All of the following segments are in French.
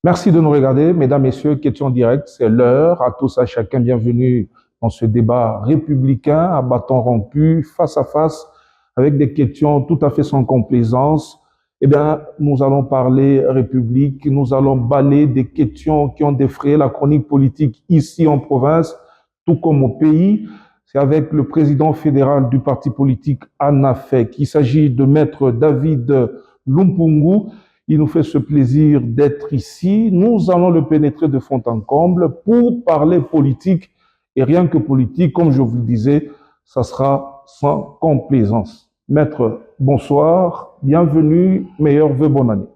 Merci de nous regarder, mesdames, messieurs, question directe, c'est l'heure. À tous, à chacun, bienvenue dans ce débat républicain à bâton rompu, face à face, avec des questions tout à fait sans complaisance. Eh bien, nous allons parler République, nous allons balayer des questions qui ont défrayé la chronique politique ici en province, tout comme au pays. C'est avec le président fédéral du parti politique ANAFEC. Il s'agit de maître David Lumpungu. Il nous fait ce plaisir d'être ici. Nous allons le pénétrer de fond en comble pour parler politique et rien que politique. Comme je vous le disais, ça sera sans complaisance. Maître, bonsoir, bienvenue, meilleurs vœux, bonne année.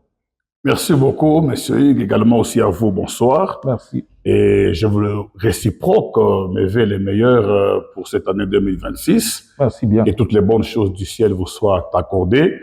Merci beaucoup, monsieur Hugues, également aussi à vous, bonsoir. Merci. Et je vous le réciproque, mes vœux les meilleurs pour cette année 2026. Merci bien. Et toutes les bonnes choses du ciel vous soient accordées.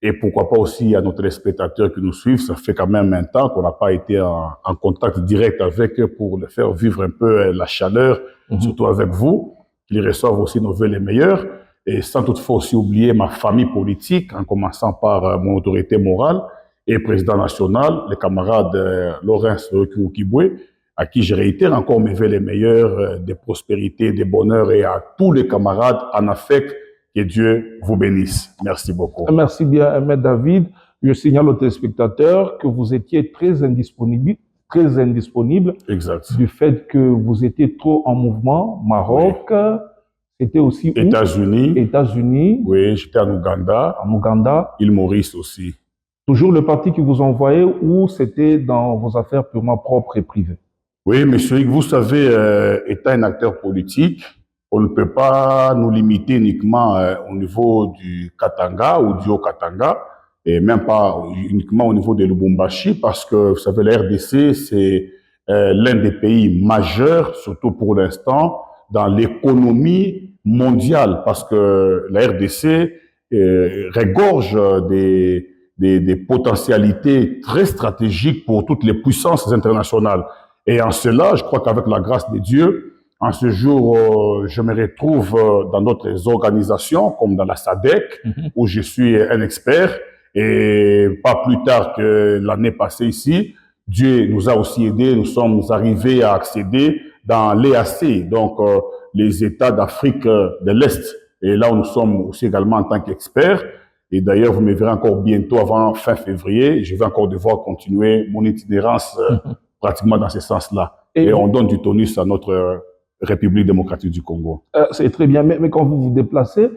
Et pourquoi pas aussi à nos téléspectateurs qui nous suivent. Ça fait quand même un temps qu'on n'a pas été en contact direct avec eux pour leur faire vivre un peu la chaleur, surtout avec vous. Qu'ils reçoivent aussi nos vœux les meilleurs. Et sans toutefois aussi oublier ma famille politique, en commençant par mon autorité morale et président national, les camarades Laurence Kibwe, à qui je réitère encore mes vœux les meilleurs, des prospérités, des bonheurs, et à tous les camarades en ANAFEC, que Dieu vous bénisse. Merci beaucoup. Merci bien, Maître David. Je signale aux téléspectateurs que vous étiez très indisponible Exact. du fait que vous étiez trop en mouvement. Maroc, oui. C'était aussi États-Unis. États-Unis. Oui, j'étais en Ouganda. En Ouganda. Île Maurice aussi. Toujours le parti qui vous envoyait ou c'était dans vos affaires purement propres et privées? Oui, monsieur Hugues, vous savez, étant un acteur politique, on ne peut pas nous limiter uniquement au niveau du Katanga ou du Haut-Katanga, et même pas uniquement au niveau de Lubumbashi, parce que, vous savez, la RDC, c'est l'un des pays majeurs, surtout pour l'instant, dans l'économie mondiale, parce que la RDC regorge des potentialités très stratégiques pour toutes les puissances internationales. Et en cela, je crois qu'avec la grâce de Dieu, en ce jour, je me retrouve dans d'autres organisations, comme dans la SADC, où je suis un expert. Et pas plus tard que l'année passée ici, Dieu nous a aussi aidés. Nous sommes arrivés à accéder dans l'EAC, donc les États d'Afrique de l'Est. Et là où nous sommes aussi également en tant qu'experts. Et d'ailleurs, vous me verrez encore bientôt avant fin février. Je vais encore devoir continuer mon itinérance pratiquement dans ce sens-là. Et on donne du tonus à notre République démocratique du Congo. C'est très bien, mais quand vous vous déplacez,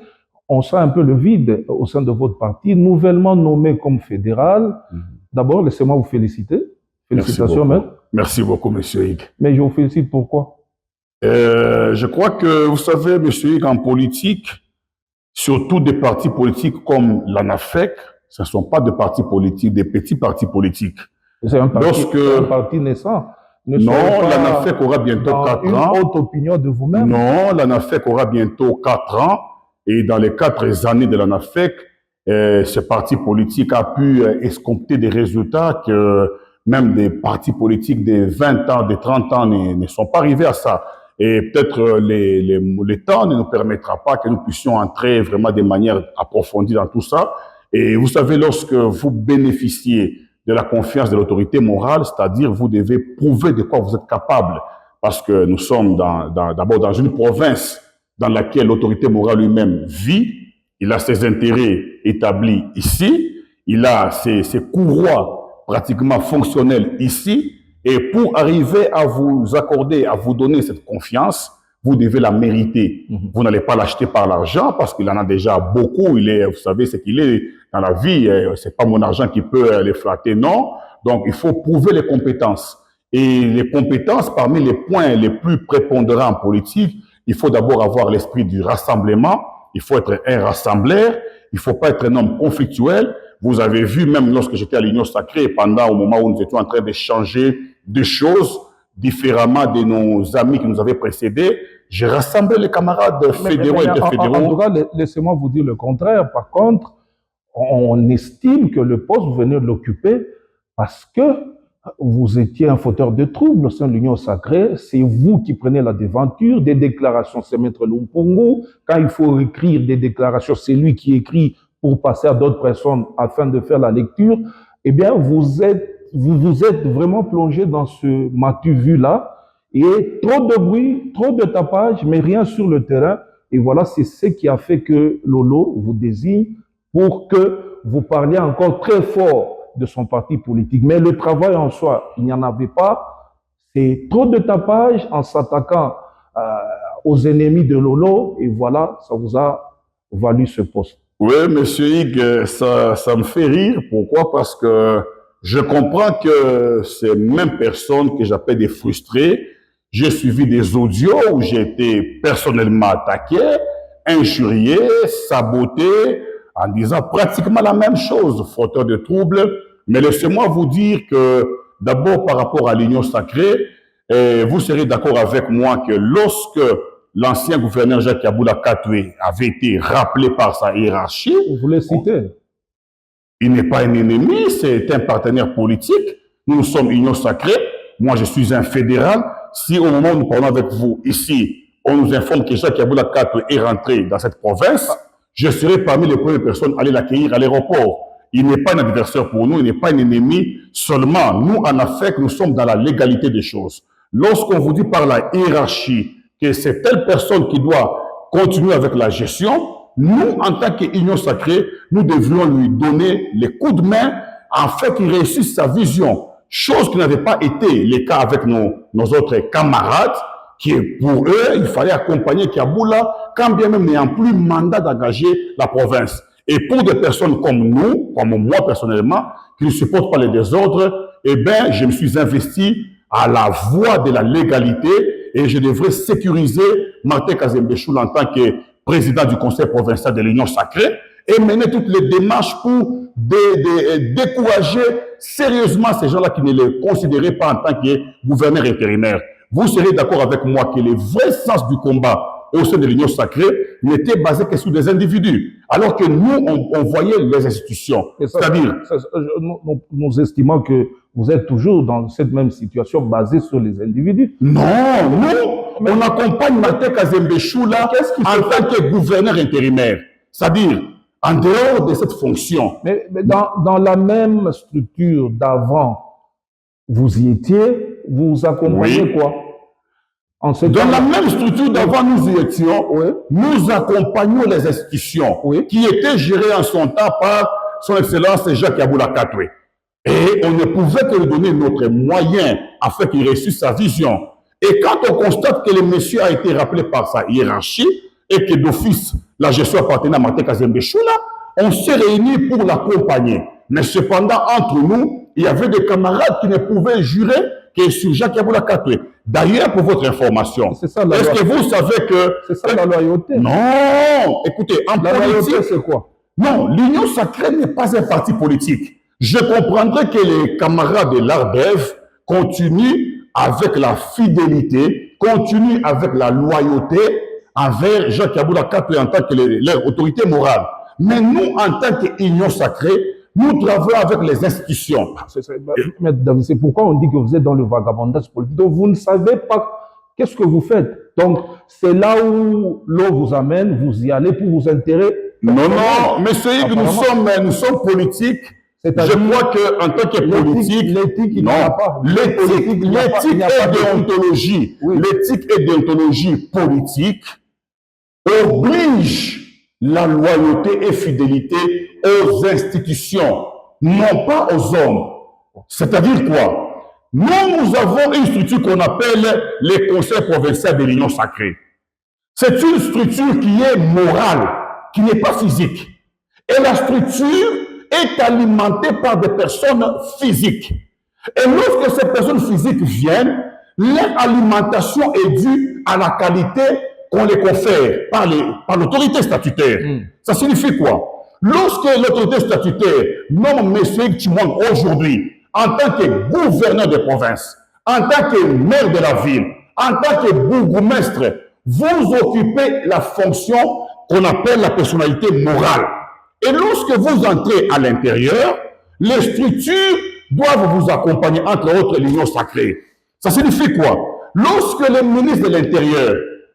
on sent un peu le vide au sein de votre parti, nouvellement nommé comme fédéral. D'abord, laissez-moi vous féliciter. Félicitations, maître. Merci beaucoup, monsieur Hugues. Mais je vous félicite pourquoi? Je crois que, vous savez, monsieur Hugues, en politique, surtout des partis politiques comme l'ANAFEC, ce ne sont pas des partis politiques, des petits partis politiques. C'est un parti naissant. Non, l'ANAFEC aura bientôt 4 ans. Une haute opinion de vous-même? Non, l'ANAFEC aura bientôt 4 ans. Et dans les 4 années de l'ANAFEC, ce parti politique a pu escompter des résultats que même des partis politiques de 20 ans, de 30 ans ne sont pas arrivés à ça. Et peut-être le temps ne nous permettra pas que nous puissions entrer vraiment de manière approfondie dans tout ça. Et vous savez, lorsque vous bénéficiez de la confiance de l'autorité morale, c'est-à-dire vous devez prouver de quoi vous êtes capable. Parce que nous sommes d'abord dans une province dans laquelle l'autorité morale lui-même vit, il a ses intérêts établis ici, il a ses courroies pratiquement fonctionnelles ici, et pour arriver à vous accorder, à vous donner cette confiance, vous devez la mériter. Vous n'allez pas l'acheter par l'argent parce qu'il en a déjà beaucoup. Il est, vous savez, ce qu'il est dans la vie. C'est pas mon argent qui peut les flatter, non. Donc, il faut prouver les compétences. Et les compétences, parmi les points les plus prépondérants en politique, il faut d'abord avoir l'esprit du rassemblement. Il faut être un rassembleur. Il faut pas être un homme conflictuel. Vous avez vu, même lorsque j'étais à l'Union Sacrée, pendant au moment où nous étions en train d'échanger des choses, différemment de nos amis qui nous avaient précédés, j'ai rassemblé les camarades fédéraux et interfédéraux. En tout cas, laissez-moi vous dire le contraire. Par contre, on estime que le poste, vous venez de l'occuper parce que vous étiez un fauteur de troubles au sein de l'Union Sacrée. C'est vous qui prenez la déventure. Des déclarations, c'est Maître Lumpungu. Quand il faut écrire des déclarations, c'est lui qui écrit pour passer à d'autres personnes afin de faire la lecture. Eh bien, vous êtes vous vous êtes vraiment plongé dans ce matu-vu-là, et trop de bruit, trop de tapage, mais rien sur le terrain. Et voilà, c'est ce qui a fait que Lolo vous désigne pour que vous parliez encore très fort de son parti politique. Mais le travail en soi, il n'y en avait pas. C'est trop de tapage en s'attaquant aux ennemis de Lolo, et voilà, ça vous a valu ce poste. Oui, monsieur Hugues, ça me fait rire. Pourquoi? Parce que je comprends que ces mêmes personnes que j'appelle des frustrés, j'ai suivi des audios où j'ai été personnellement attaqué, injurié, saboté, en disant pratiquement la même chose, fauteur de troubles. Mais laissez-moi vous dire que, d'abord par rapport à l'Union sacrée, vous serez d'accord avec moi que lorsque l'ancien gouverneur Jacques Yaboula Katoué avait été rappelé par sa hiérarchie. Vous le citez. Il n'est pas un ennemi, c'est un partenaire politique. Nous sommes Union sacrée. Moi, je suis un fédéral. Si au moment où nous parlons avec vous ici, on nous informe que Jacques Yaboula Katoué est rentré dans cette province, je serai parmi les premières personnes à aller l'accueillir à l'aéroport. Il n'est pas un adversaire pour nous, il n'est pas un ennemi. Seulement, nous, en Afrique, nous sommes dans la légalité des choses. Lorsqu'on vous dit par la hiérarchie que c'est telle personne qui doit continuer avec la gestion, nous, en tant qu'Union sacrée, nous devrions lui donner les coups de main afin qu'il réussisse sa vision. Chose qui n'avait pas été le cas avec nos autres camarades, qui pour eux, il fallait accompagner Kaboula, quand bien même n'ayant plus mandat d'engager la province. Et pour des personnes comme nous, comme moi personnellement, qui ne supportent pas les désordres, eh bien, je me suis investi à la voie de la légalité et je devrais sécuriser Martin Kazembe Choula en tant que président du conseil provincial de l'Union sacrée et mener toutes les démarches pour décourager sérieusement ces gens-là qui ne les considéraient pas en tant que gouverneur intérimaire. Vous serez d'accord avec moi que le vrai sens du combat au sein de l'Union sacrée n'était basé que sur des individus, alors que nous, on voyait les institutions. C'est-à-dire... Nous estimons que vous êtes toujours dans cette même situation basée sur les individus. Non, nous, on accompagne Martin Kazembe Choula en tant que gouverneur intérimaire. C'est-à-dire, en dehors de cette fonction. Mais dans la même structure d'avant, vous y étiez, vous accompagnez oui. Quoi dans la même structure d'avant, nous y étions, oui. Nous accompagnons les institutions oui. Qui étaient gérées en son temps par son Excellence Jacques Yaboula Katoué. Et on ne pouvait que lui donner notre moyen afin qu'il réussisse sa vision. Et quand on constate que le monsieur a été rappelé par sa hiérarchie et que d'office la gestion appartenait à Martin Kazembe Choula, on s'est réunis pour l'accompagner. Mais cependant, entre nous, il y avait des camarades qui ne pouvaient jurer que sur Jacques Yaboula Katoué. D'ailleurs, pour votre information, est-ce que vous savez que... C'est ça la loyauté. Non, écoutez, en la politique... loyauté, c'est quoi? Non, l'Union sacrée n'est pas un parti politique. Je comprendrais que les camarades de l'ARDEV continuent avec la fidélité, continuent avec la loyauté envers Jacques Yaboula Katoué en tant que leur autorité morale. Mais nous, en tant qu'Union sacrée, nous travaillons avec les institutions. C'est pourquoi on dit que vous êtes dans le vagabondage politique. Donc, vous ne savez pas qu'est-ce que vous faites. Donc, c'est là où l'eau vous amène, vous y allez pour vous intéresser. Non, non, monsieur Hugues, nous sommes politiques. Je crois qu'en tant que politique, l'éthique, il n'y a pas. L'éthique et déontologie, oui. L'éthique et déontologie politique oblige la loyauté et fidélité aux institutions, non pas aux hommes. C'est-à-dire quoi? Nous avons une structure qu'on appelle les conseils provinciaux de l'Union sacrée. C'est une structure qui est morale, qui n'est pas physique. Et la structure est alimentée par des personnes physiques. Et lorsque ces personnes physiques viennent, leur alimentation est due à la qualité qu'on les confère par l'autorité statutaire. Ça signifie quoi? Lorsque l'autorité statutaire nomme M. Chimwang aujourd'hui en tant que gouverneur de province, en tant que maire de la ville, en tant que bourgmestre, vous occupez la fonction qu'on appelle la personnalité morale. Et lorsque vous entrez à l'intérieur, les structures doivent vous accompagner, entre autres l'Union sacrée. Ça signifie quoi? Lorsque le ministre de l'Intérieur,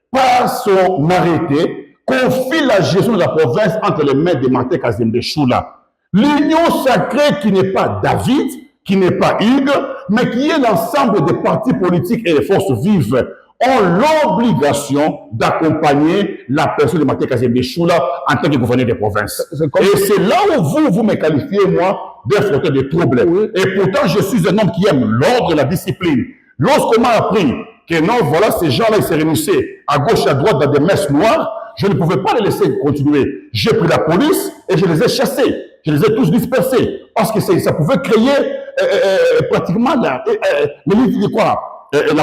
par son arrêté, confie la gestion de la province entre les mains de Martin Kazembe Choula, l'Union sacrée qui n'est pas David, qui n'est pas Hugues, mais qui est l'ensemble des partis politiques et des forces vives, ont l'obligation d'accompagner la personne de Martin Kazembe Choula en tant que gouverneur des provinces. Et c'est là où vous me qualifiez, moi, d'un fauteur de trouble. Oui. Et pourtant, je suis un homme qui aime l'ordre et la discipline. Lorsqu'on m'a appris que non, voilà, ces gens-là, ils se réunissaient à gauche et à droite dans des messes noires, je ne pouvais pas les laisser continuer. J'ai pris la police et je les ai chassés. Je les ai tous dispersés. Parce que ça pouvait créer pratiquement la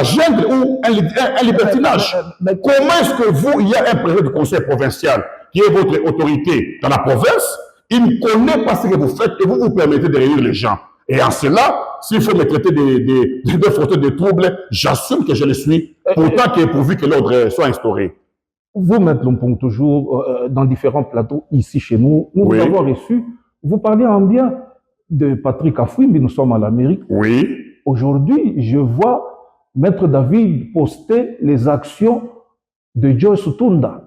jungle ou un libertinage. Mais comment est-ce que vous, il y a un président du conseil provincial qui est votre autorité dans la province, il ne connaît pas ce que vous faites et vous vous permettez de réunir les gens. Et en cela, s'il faut me traiter de fauteurs de troubles, j'assume que je le suis, pourtant qu'il est pourvu que l'ordre soit instauré. Vous, Maître Lompong, toujours dans différents plateaux ici chez nous, nous vous avons reçu, vous parlez en bien de Patrick Afouimbi, nous sommes à l'Amérique. Oui. Aujourd'hui, je vois Maître David poster les actions de Joyce Tunda.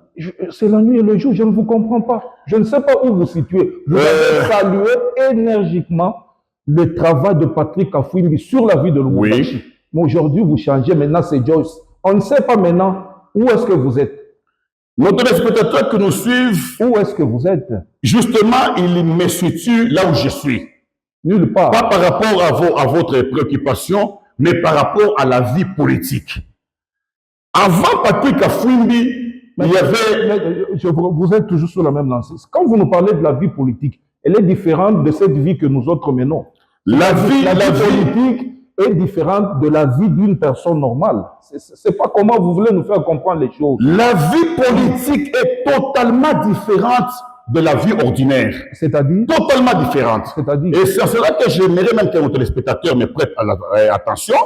C'est la nuit et le jour, je ne vous comprends pas. Je ne sais pas où vous situez. Vous avez salué énergiquement le travail de Patrick Afouimbi sur la vie de Lubumbashi. Oui. Mais aujourd'hui, vous changez, maintenant c'est Joyce. On ne sait pas maintenant où est-ce que vous êtes. Nos téléspectateurs que nous suivent, où est-ce que vous êtes? Justement, il me situe là où je suis. Nulle part. Pas par rapport à votre préoccupation, mais par rapport à la vie politique. Avant Patrick Afouimbi, il y avait... vous êtes toujours sur la même lancée. Quand vous nous parlez de la vie politique, elle est différente de cette vie que nous autres menons. La vie politique est différente de la vie d'une personne normale. C'est pas comment vous voulez nous faire comprendre les choses. La vie politique est totalement différente de la vie ordinaire. C'est-à-dire? Totalement différente. C'est-à-dire? Et c'est cela que j'aimerais même que nos téléspectateurs me prêtent attention.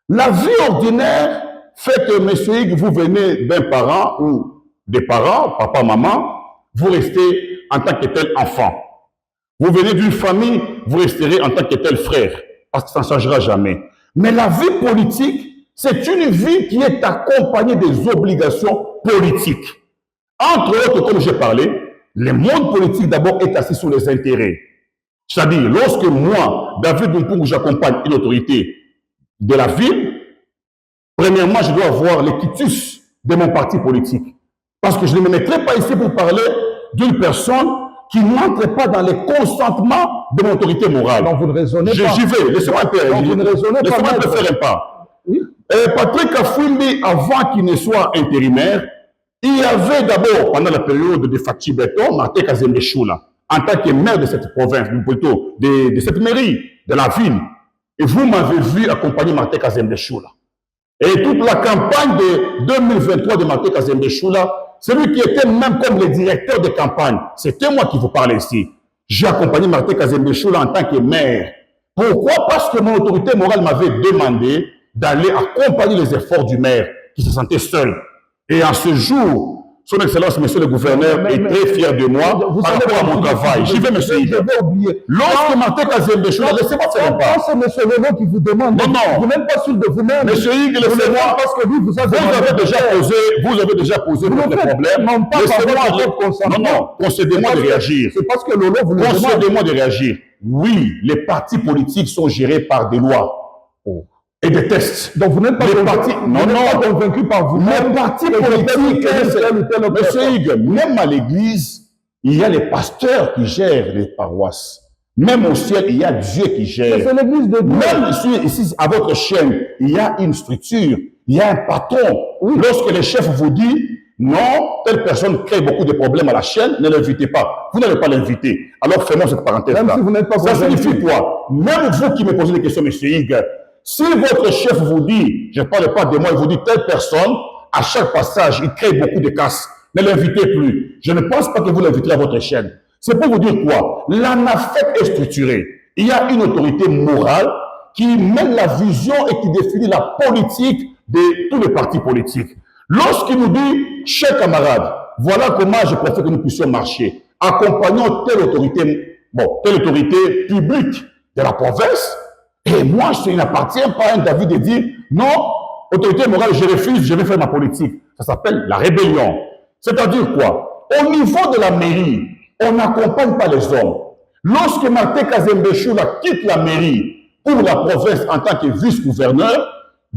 La vie ordinaire fait que, monsieur Hugues, vous venez d'un parent ou des parents, papa, maman, vous restez en tant que tel enfant. Vous venez d'une famille, vous resterez en tant que tel frère, parce que ça ne changera jamais. Mais la vie politique, c'est une vie qui est accompagnée des obligations politiques. Entre autres, comme j'ai parlé, le monde politique d'abord est assis sur les intérêts. C'est-à-dire, lorsque moi, David Lompong, j'accompagne une autorité de la ville, premièrement, je dois avoir le quitus de mon parti politique. Parce que je ne me mettrai pas ici pour parler d'une personne qui n'entre pas dans les consentements de mon autorité morale. Non, vous ne raisonnez pas. J'y vais, laissez-moi un peu. Vous ne raisonnez pas. Laissez-moi un peu faire un pas. Oui. Patrick Afouimbi, avant qu'il ne soit intérimaire, il y avait d'abord, pendant la période de Fachi Beton, Martin Kazembe Choula, en tant que maire de cette province, ou plutôt de cette mairie, de la ville. Et vous m'avez vu accompagner Martin Kazembe Choula. Et toute la campagne de 2023 de Martin Kazembe Choula, celui qui était même comme le directeur de campagne, c'était moi qui vous parlais ici. J'ai accompagné Martin Kazembe Choula en tant que maire. Pourquoi? Parce que mon autorité morale m'avait demandé d'aller accompagner les efforts du maire qui se sentait seul. Et en ce jour, son Excellence, Monsieur le Gouverneur, est très fier de moi par rapport à mon travail. J'y vais, Monsieur Hugues. Lorsque Martin Kazembe Choula, laissez-moi faire un pas. C'est Monsieur Lelo qui vous demande. Non, non. Vous n'êtes pas sûr de vous-même. Monsieur Hugues, laissez-moi. Parce que vous avez déjà posé votre problème. Non, pas non, non. Concédez-moi de réagir. C'est parce que Lolo vous le demande. Concédez-moi de réagir. Oui, les partis politiques sont gérés par des lois. Et des tests. Donc vous n'êtes pas convaincu par vous-même. Les partis politiques, Monsieur Hugues, même à l'église, il y a les pasteurs qui gèrent les paroisses. Même au ciel, il y a Dieu qui gère. C'est l'église de Dieu. Même ici, à votre chaîne, il y a une structure, il y a un patron. Oui. Lorsque le chef vous dit, non, telle personne crée beaucoup de problèmes à la chaîne, ne l'invitez pas. Vous n'allez pas l'inviter. Alors, fais-moi cette parenthèse-là. Même si vous n'êtes pas ça signifie quoi? Même vous qui me posez des questions, Monsieur Hugues, si votre chef vous dit, je ne parle pas de moi, il vous dit telle personne, à chaque passage, il crée beaucoup de casses, ne l'invitez plus. Je ne pense pas que vous l'inviterez à votre chaîne. C'est pour vous dire quoi? L'ANAFEC est structurée. Il y a une autorité morale qui mène la vision et qui définit la politique de tous les partis politiques. Lorsqu'il nous dit, chers camarades, voilà comment je préfère que nous puissions marcher. Accompagnons telle autorité publique de la province. Et moi, il n'appartient pas à un David de dire, non, autorité morale, je refuse, je vais faire ma politique. Ça s'appelle la rébellion. C'est-à-dire quoi? Au niveau de la mairie, on n'accompagne pas les hommes. Lorsque Martin Kazembe Choula quitte la mairie, pour la province en tant que vice-gouverneur.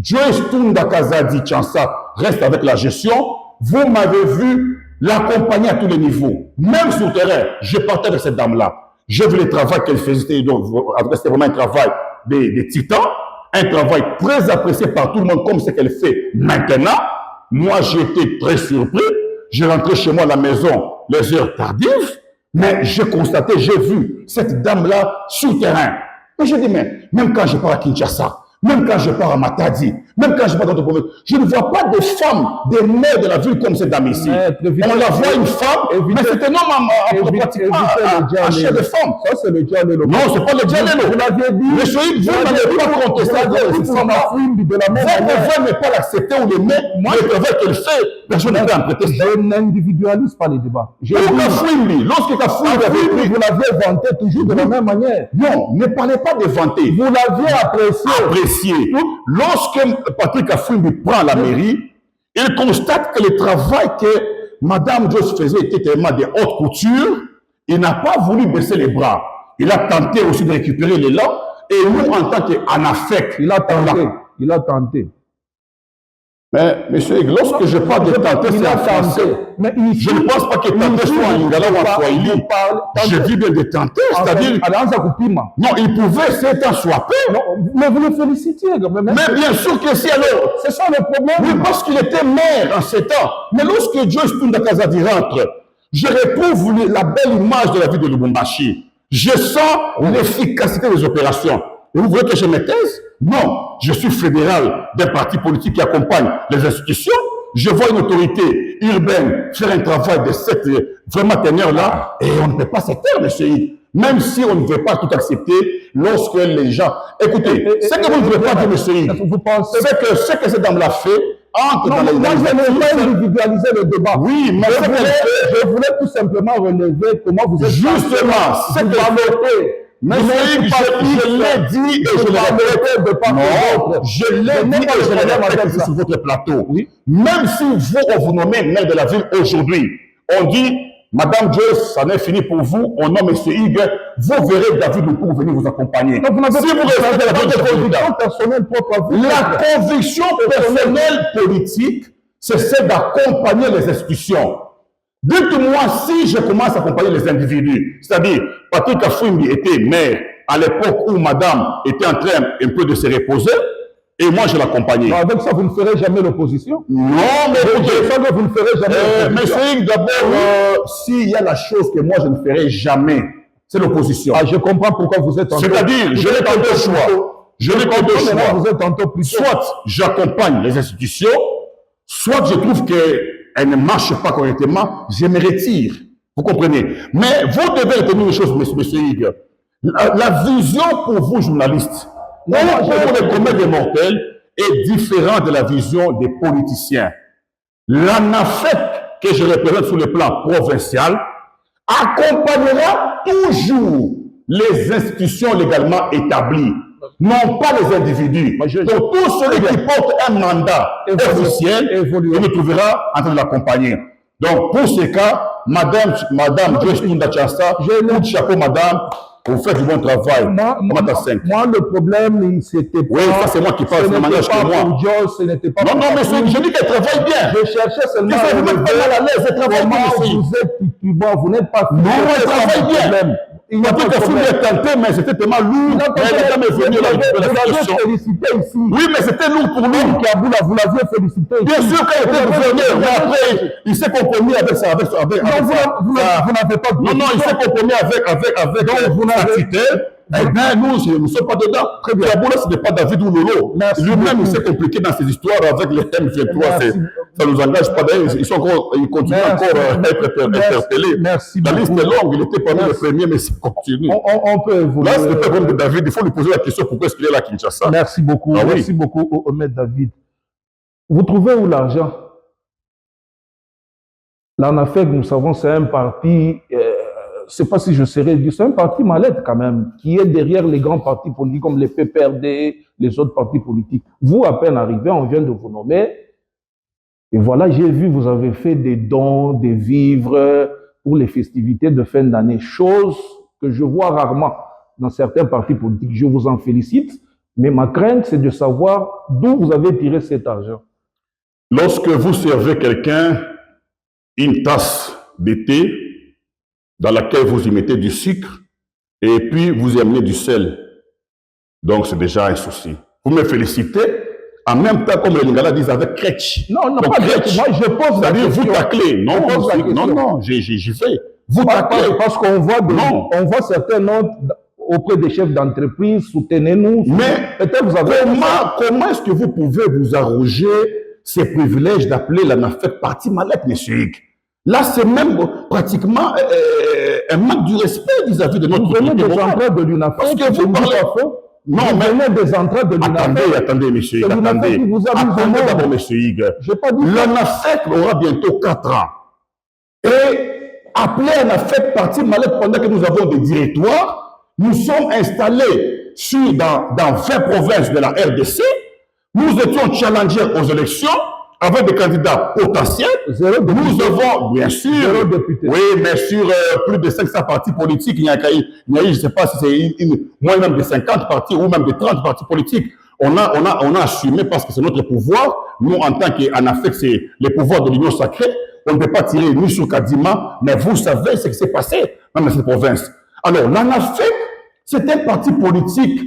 Joyce Tunda Kazadi Chansa reste avec la gestion. Vous m'avez vu l'accompagner à tous les niveaux. Même sur le terrain, je partais avec cette dame-là. J'ai vu le travail qu'elle faisait. C'était vraiment un travail des titans. Un travail très apprécié par tout le monde comme ce qu'elle fait maintenant. Moi, j'ai été très surpris. J'ai rentré chez moi à la maison les heures tardives. Mais j'ai constaté, j'ai vu cette dame-là sur le terrain. Et je dis, mais même quand je pars à Kinshasa, même quand je pars à Matadi, même quand je pars dans d'autres provinces, je ne vois pas de femmes, des mères de la ville comme cette dame ici. On la voit une femme, mais c'est un homme pratiquement un chef de femme. Ça, c'est le dialogue. Non, c'est pas le dialogue. Vous l'aviez dit. Monsieur Yves, vous n'avez pas contesté cette femme-là. Vous pouvez ne pas l'accepter ou l'aimer. Moi, je préfère qu'elle fait. Personne ne peut en prêter. Je n'individualise pas les débats. Lorsque Kafouimbi, vous l'aviez vanté toujours de la même manière. Non, ne parlez pas de vanter. Vous l'aviez apprécié. Lorsque Patrick Kafouimbi prend la mairie, il constate que le travail que Mme Joyce faisait était tellement de haute couture, il n'a pas voulu baisser les bras. Il a tenté aussi de récupérer l'élan, et nous, en tant qu'ANAFEC, il a tenté. Mais, monsieur, lorsque je parle de tenter, c'est en français. Mais je ne pense pas que tenter soit en lingala ou en swahili. Je dis bien de tenter, c'est-à-dire... Non, il pouvait, c'est un swapé. Mais vous le félicitiez. Mais bien sûr que si, alors... C'est ça le problème. Oui, parce qu'il était maire en 7 ans. Mais lorsque Joyce Tunda Kazadi rentre, je retrouve la belle image de la ville de Lubumbashi. Je sens l'efficacité des opérations. Et vous voulez que je me taise? Non, je suis fédéral d'un parti politique qui accompagne les institutions. Je vois une autorité urbaine faire un travail de cette vraiment teneur-là, et on ne peut pas se taire, monsieur Yves. Même si on ne veut pas tout accepter, lorsque les gens... Écoutez, ce que vous ne voulez pas dire, monsieur Yves, c'est que ce que cette dame-là fait, entre dans les... Moi, je n'ai pas individualisé le débat. Oui, mais je voulais tout simplement relever comment vous êtes... Justement, c'est que... Mais je l'ai dit et je l'ai répété. Non, je l'ai dit et je l'ai répété sur votre plateau. Oui. Même si vous, on vous nommez maire de la ville aujourd'hui, on dit, Madame Joyce, ça n'est fini pour vous, on nomme M. Hugues, vous verrez David Loukou venir vous accompagner. Donc, si vous restez la conviction personnelle propre à vous. La conviction personnelle politique, c'est celle d'accompagner les institutions. Dites-moi si je commence à accompagner les individus, c'est-à-dire Patrick Kafouimbi était maire à l'époque où madame était en train un peu de se reposer, et moi je l'accompagnais. Avec ça, vous ne ferez jamais l'opposition? Non, mais vous ne ferez jamais l'opposition. Mais d'abord, s'il y a la chose que moi je ne ferai jamais, c'est l'opposition. Ah, je comprends pourquoi vous êtes en c'est-à-dire, je n'ai pas de choix. Je n'ai pas de choix. Vous êtes tantôt plus soit j'accompagne les institutions, soit je trouve que elle ne marche pas correctement, je me retire. Vous comprenez? Mais vous devez retenir une chose, monsieur Hugues. La vision pour vous, journalistes, pour les communs des mortels, est différente de la vision des politiciens. L'ANAFEC, que je représente sur le plan provincial, accompagnera toujours les institutions légalement établies, non pas les individus. Donc, tout celui qui porte un mandat officiel, il nous trouvera en train de l'accompagner. Donc, pour ce cas, Madame Joyce Tunda Chansa, coup de chapeau, madame, vous faites du bon travail. Moi, le problème, c'était pas... Oui, ça c'est moi qui parle, c'est manage que moi. Pour Joyce, ce n'était pas... Non, mais je dis qu'elle travaille bien. Je cherchais seulement... Vous n'êtes pas mal à l'aise, elle travaille bien. Vous n'êtes pas... Non, elle travaille bien. Il n'y a pas de problème. Tenté, mais c'était tellement lourd. Mais la dame est venue la félicité ici. Oui, mais c'était lourd pour nous. Vous l'aviez félicité. Bien sûr, quand il était gouverneur, mais après, il s'est compromis avec ça. Vous n'avez pas... Non, il s'est compromis avec sa tutelle. Eh bien, nous ne sommes pas dedans. Très bien. Ce n'est pas David ou Lolo. Lui-même, il s'est compliqué dans ses histoires avec les M23. Ça ne nous engage pas d'ailleurs. Ils continuent encore à être interpellés. La liste est longue. Il était parmi les premiers, mais ça continue. On peut évoluer. Là, ce n'est pas comme de David. Il faut lui poser la question pourquoi est-ce qu'il est là à Kinshasa. Merci beaucoup. Merci beaucoup, Maître David. Vous trouvez où l'argent? L'ANAFEC, nous savons, c'est un parti... je ne sais pas si je serais dit, c'est un parti mallette quand même, qui est derrière les grands partis politiques comme les PPRD, les autres partis politiques. Vous, à peine arrivé, on vient de vous nommer. Et voilà, j'ai vu, vous avez fait des dons, des vivres pour les festivités de fin d'année. Chose que je vois rarement. dans certains partis politiques. Je vous en félicite, mais ma crainte, c'est de savoir d'où vous avez tiré cet argent. Lorsque vous servez quelqu'un une tasse de thé dans laquelle vous y mettez du sucre et puis vous y amenez du sel, donc c'est déjà un souci. Vous me félicitez, en même temps, comme les Lingala disent, avec crèche. Non, non, donc, pas crèche. Moi, je pose la question. Vous taclez. Non, j'y vais. Vous taclez. Parce qu'on voit certains noms auprès des chefs d'entreprise, soutenez-nous. Mais peut-être vous avez comment est-ce que vous pouvez vous arroger ces privilèges d'appeler la NAFEC parti mallette, monsieur Hugues? Là, c'est même pratiquement un manque du respect vis-à-vis de notre autorité. Vous venez des entrées de l'UNAFEC. Parce que vous parlez... Non, mais des entrées de l'UNAFEC. Attendez, monsieur Hugues, attendez d'abord, monsieur Hugues. L'UNAFEC aura bientôt 4 ans. Et appeler un AFEC parti mallette pendant que nous avons des directoires, nous sommes installés dans 20 provinces de la RDC, nous étions challengés aux élections avec des candidats potentiels. Nous avons, bien sûr, oui, mais sur plus de 500 partis politiques, il y a eu, je ne sais pas si c'est moins même de 50 partis ou même de 30 partis politiques. On a assumé parce que c'est notre pouvoir. Nous, en tant qu'ANAFEC, c'est les pouvoirs de l'Union sacrée. On ne peut pas tirer ni sur Kadima, mais vous savez ce qui s'est passé même dans cette province. Alors, l'ANAFEC, c'est un parti politique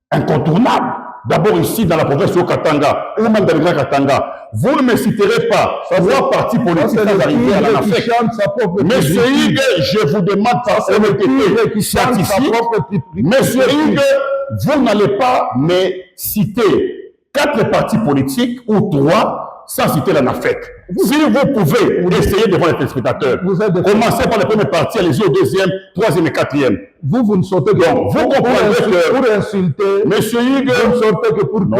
incontournable. D'abord ici, dans la province de Katanga, ou même dans le Grand Katanga. Vous ne me citerez pas 3 partis politiques qui arrivent à l'ANAFEC. Monsieur Hugues, je vous demande par honnêteté scientifique. Monsieur Hugues, vous n'allez pas me citer 4 partis politiques ou 3 sans citer l'ANAFEC. Si vous pouvez essayer devant les téléspectateurs, commencez par le premier parti, allez-y au deuxième, troisième et quatrième. Vous ne sortez que vous comprenez que pour insulter, monsieur Hugues, vous ne sortez que pour non,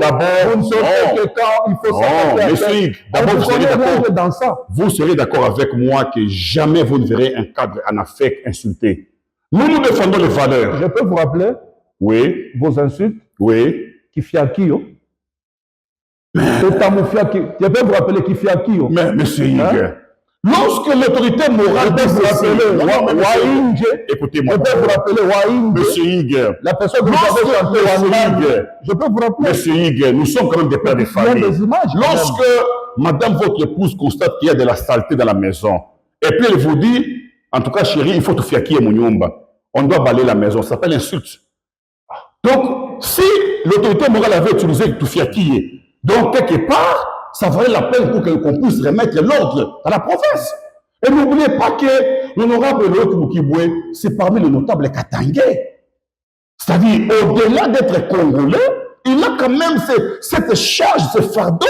d'abord, vous ne sortez que quand il faut s'attaquer. Monsieur Hugues, d'abord, vous serez d'accord avec moi que jamais vous ne verrez un cadre ANAFEC insulté. Nous défendons les valeurs. Je peux vous rappeler vos insultes qui fait à qui je peux vous rappeler qui fait à qui mais monsieur Hugues, lorsque l'autorité morale écoutez-moi, je peux vous rappeler Waïnge, monsieur Hugues, la personne que vous avez chanté Waïnge, je peux vous rappeler. Monsieur Hugues, nous sommes quand même des pères de famille. Lorsque madame votre épouse constate qu'il y a de la saleté dans la maison, et puis elle vous dit, en tout cas chérie, il faut tout faire qui est mon nyomba. On doit balayer la maison, ça s'appelle insulte. Donc, si l'autorité morale avait utilisé tout faire qui est, donc, quelque part, ça valait la peine pour qu'on puisse remettre l'ordre dans la province. Et n'oubliez pas que l'honorable Loïc Mukibwe, c'est parmi les notables katangais. C'est-à-dire, au-delà d'être congolais, il a quand même cette charge, ce fardeau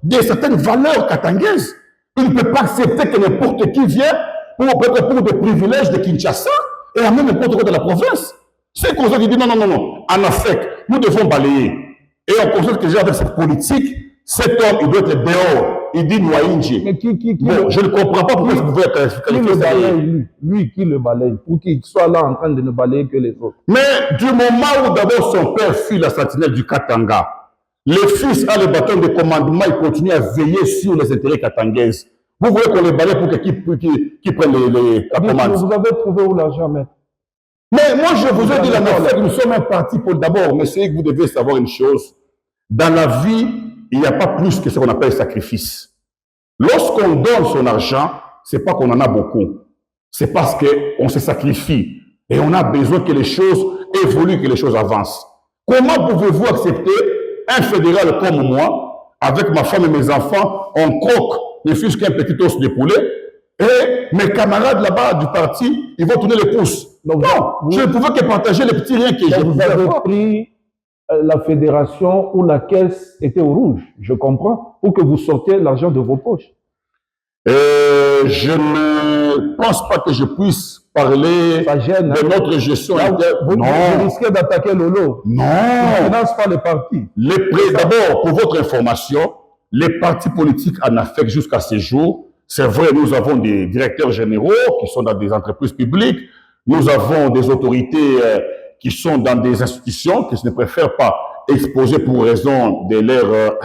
de certaines valeurs katangaises. Il ne peut pas accepter que n'importe qui vienne pour des privilèges de Kinshasa et amener n'importe quoi de la province. C'est qu'on dit non, ANAFEC, nous devons balayer. Et on constate que déjà avec cette politique, cet homme, il doit être dehors. Il dit Noaïnji. Mais bon, je ne comprends pas pourquoi vous pouvez qualifier ça. Lui qui le balaye, pour qu'il soit là en train de ne balayer que les autres. Mais du moment où d'abord son père fuit la sentinelle du Katanga, le fils a le bâton de commandement, il continue à veiller sur les intérêts katangaises. Vous voulez qu'on les balaye pour qu'ils prennent la commande. Vous avez trouvé où l'argent, mais mais moi, je vous ai dit la que nous sommes un parti pour d'abord, monsieur, que vous devez savoir une chose. Dans la vie, il n'y a pas plus que ce qu'on appelle sacrifice. Lorsqu'on donne son argent, ce n'est pas qu'on en a beaucoup. C'est parce qu'on se sacrifie. Et on a besoin que les choses évoluent, que les choses avancent. Comment pouvez-vous accepter un fédéral comme moi, avec ma femme et mes enfants, on croque ne fût-ce qu'un petit os de poulet, et mes camarades là-bas du parti, ils vont tourner les pouces. Donc, non, je ne pouvais que partager les petits riens que j'ai. Vous avez pris la fédération où la caisse était au rouge, je comprends, pour que vous sortiez l'argent de vos poches. Je ne pense pas que je puisse parler de notre gestion. Vous risquez d'attaquer Lolo. Non. On ne finance pas les partis. D'abord, pour votre information, les partis politiques en AFEC jusqu'à ce jour, c'est vrai, nous avons des directeurs généraux qui sont dans des entreprises publiques, nous avons des autorités qui sont dans des institutions qui ne préfèrent pas exposer pour raison de leur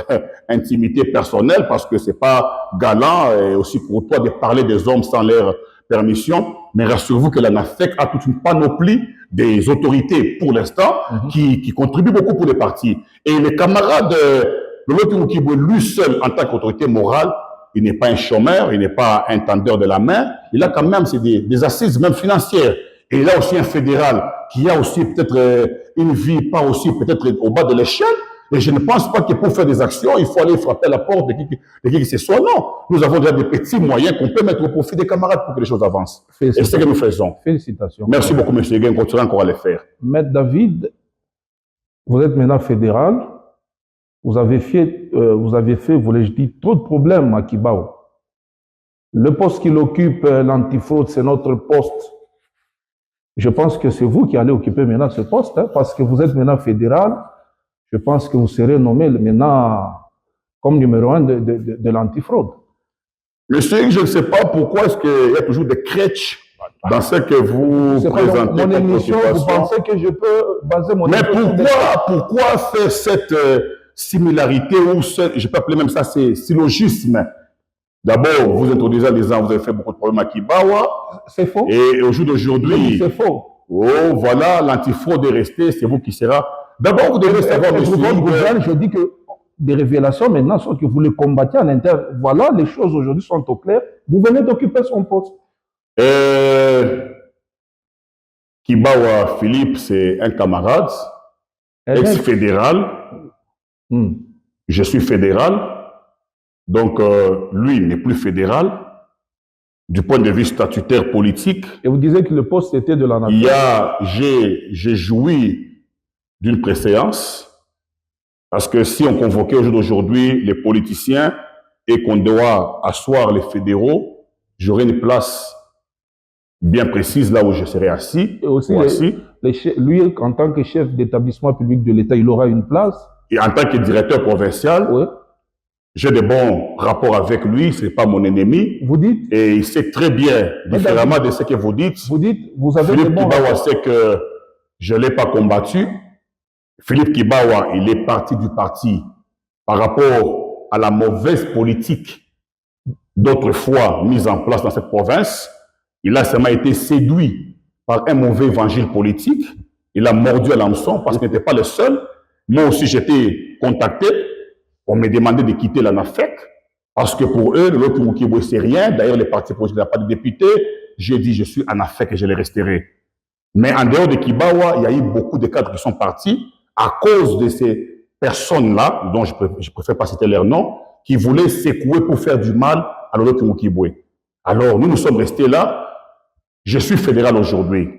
intimité personnelle parce que c'est pas galant et aussi pour toi de parler des hommes sans leur permission. mais rassurez-vous que l'ANAFEC a toute une panoplie des autorités pour l'instant qui contribuent beaucoup pour les partis. Et les camarades de Lolo Kibwe, lui seul, en tant qu'autorité morale, il n'est pas un chômeur, il n'est pas un tendeur de la main, il a quand même des assises, même financières. Et il a aussi un fédéral qui a aussi peut-être une vie, pas aussi peut-être au bas de l'échelle. Et je ne pense pas que pour faire des actions, il faut aller frapper à la porte de qui que ce soit. Non, nous avons déjà des petits moyens qu'on peut mettre au profit des camarades pour que les choses avancent. Et c'est ce que nous faisons. Félicitations. Merci beaucoup, M. Guin. On continuera encore à les faire. Maître David, vous êtes maintenant fédéral. Vous avez fait, voulais-je dire, trop de problèmes à Kibao. Le poste qu'il occupe, l'antifraude, c'est notre poste. Je pense que c'est vous qui allez occuper maintenant ce poste, hein, parce que vous êtes maintenant fédéral. Je pense que vous serez nommé maintenant comme numéro 1 de l'antifraude. Monsieur, je ne sais pas pourquoi est-ce qu'il y a toujours des crèches dans ce que vous présentez. Mon émission, vous pensez que je peux baser mon émission? Mais pourquoi faire cette similarité ou je peux appeler même ça, c'est syllogisme? D'abord, vous introduisez en disant vous avez fait beaucoup de problèmes à Kibawa. C'est faux. Et au jour d'aujourd'hui, c'est faux. Oh, voilà, l'antifraude est resté, c'est vous qui sera. D'abord, vous devez savoir, monsieur. Je dis que des révélations maintenant sont que vous les combattez en interne. Voilà, les choses aujourd'hui sont au clair. Vous venez d'occuper son poste. Kibawa Philippe, c'est un camarade, ex-fédéral. Je suis fédéral. Donc, lui, il n'est plus fédéral. Du point de vue statutaire politique. Et vous disiez que le poste était de la nation. J'ai joui d'une préséance, parce que si on convoquait aujourd'hui les politiciens et qu'on doit asseoir les fédéraux, j'aurais une place bien précise là où je serai assis. Et aussi, lui, en tant que chef d'établissement public de l'État, il aura une place. Et en tant que directeur provincial, oui. J'ai de bons rapports avec lui, ce n'est pas mon ennemi. Vous dites? Et il sait très bien, différemment de ce que vous dites. Vous dites, vous avez Philippe Kibawa sait que je ne l'ai pas combattu. Philippe Kibawa, il est parti du parti par rapport à la mauvaise politique d'autrefois mise en place dans cette province. Il a seulement été séduit par un mauvais évangile politique. Il a mordu à l'hameçon parce qu'il n'était pas le seul. Moi aussi, j'étais contacté. On me demandait de quitter l'ANAFEC parce que pour eux, le Lokimukibwe, c'est rien. D'ailleurs, les partis politiques n'ont pas de députés. J'ai dit, je suis ANAFEC et je les resterai. Mais en dehors de Kibawa, il y a eu beaucoup de cadres qui sont partis à cause de ces personnes-là, dont je préfère pas citer leur nom, qui voulaient secouer pour faire du mal à l'Olokimukibwe. Alors, nous sommes restés là. Je suis fédéral aujourd'hui.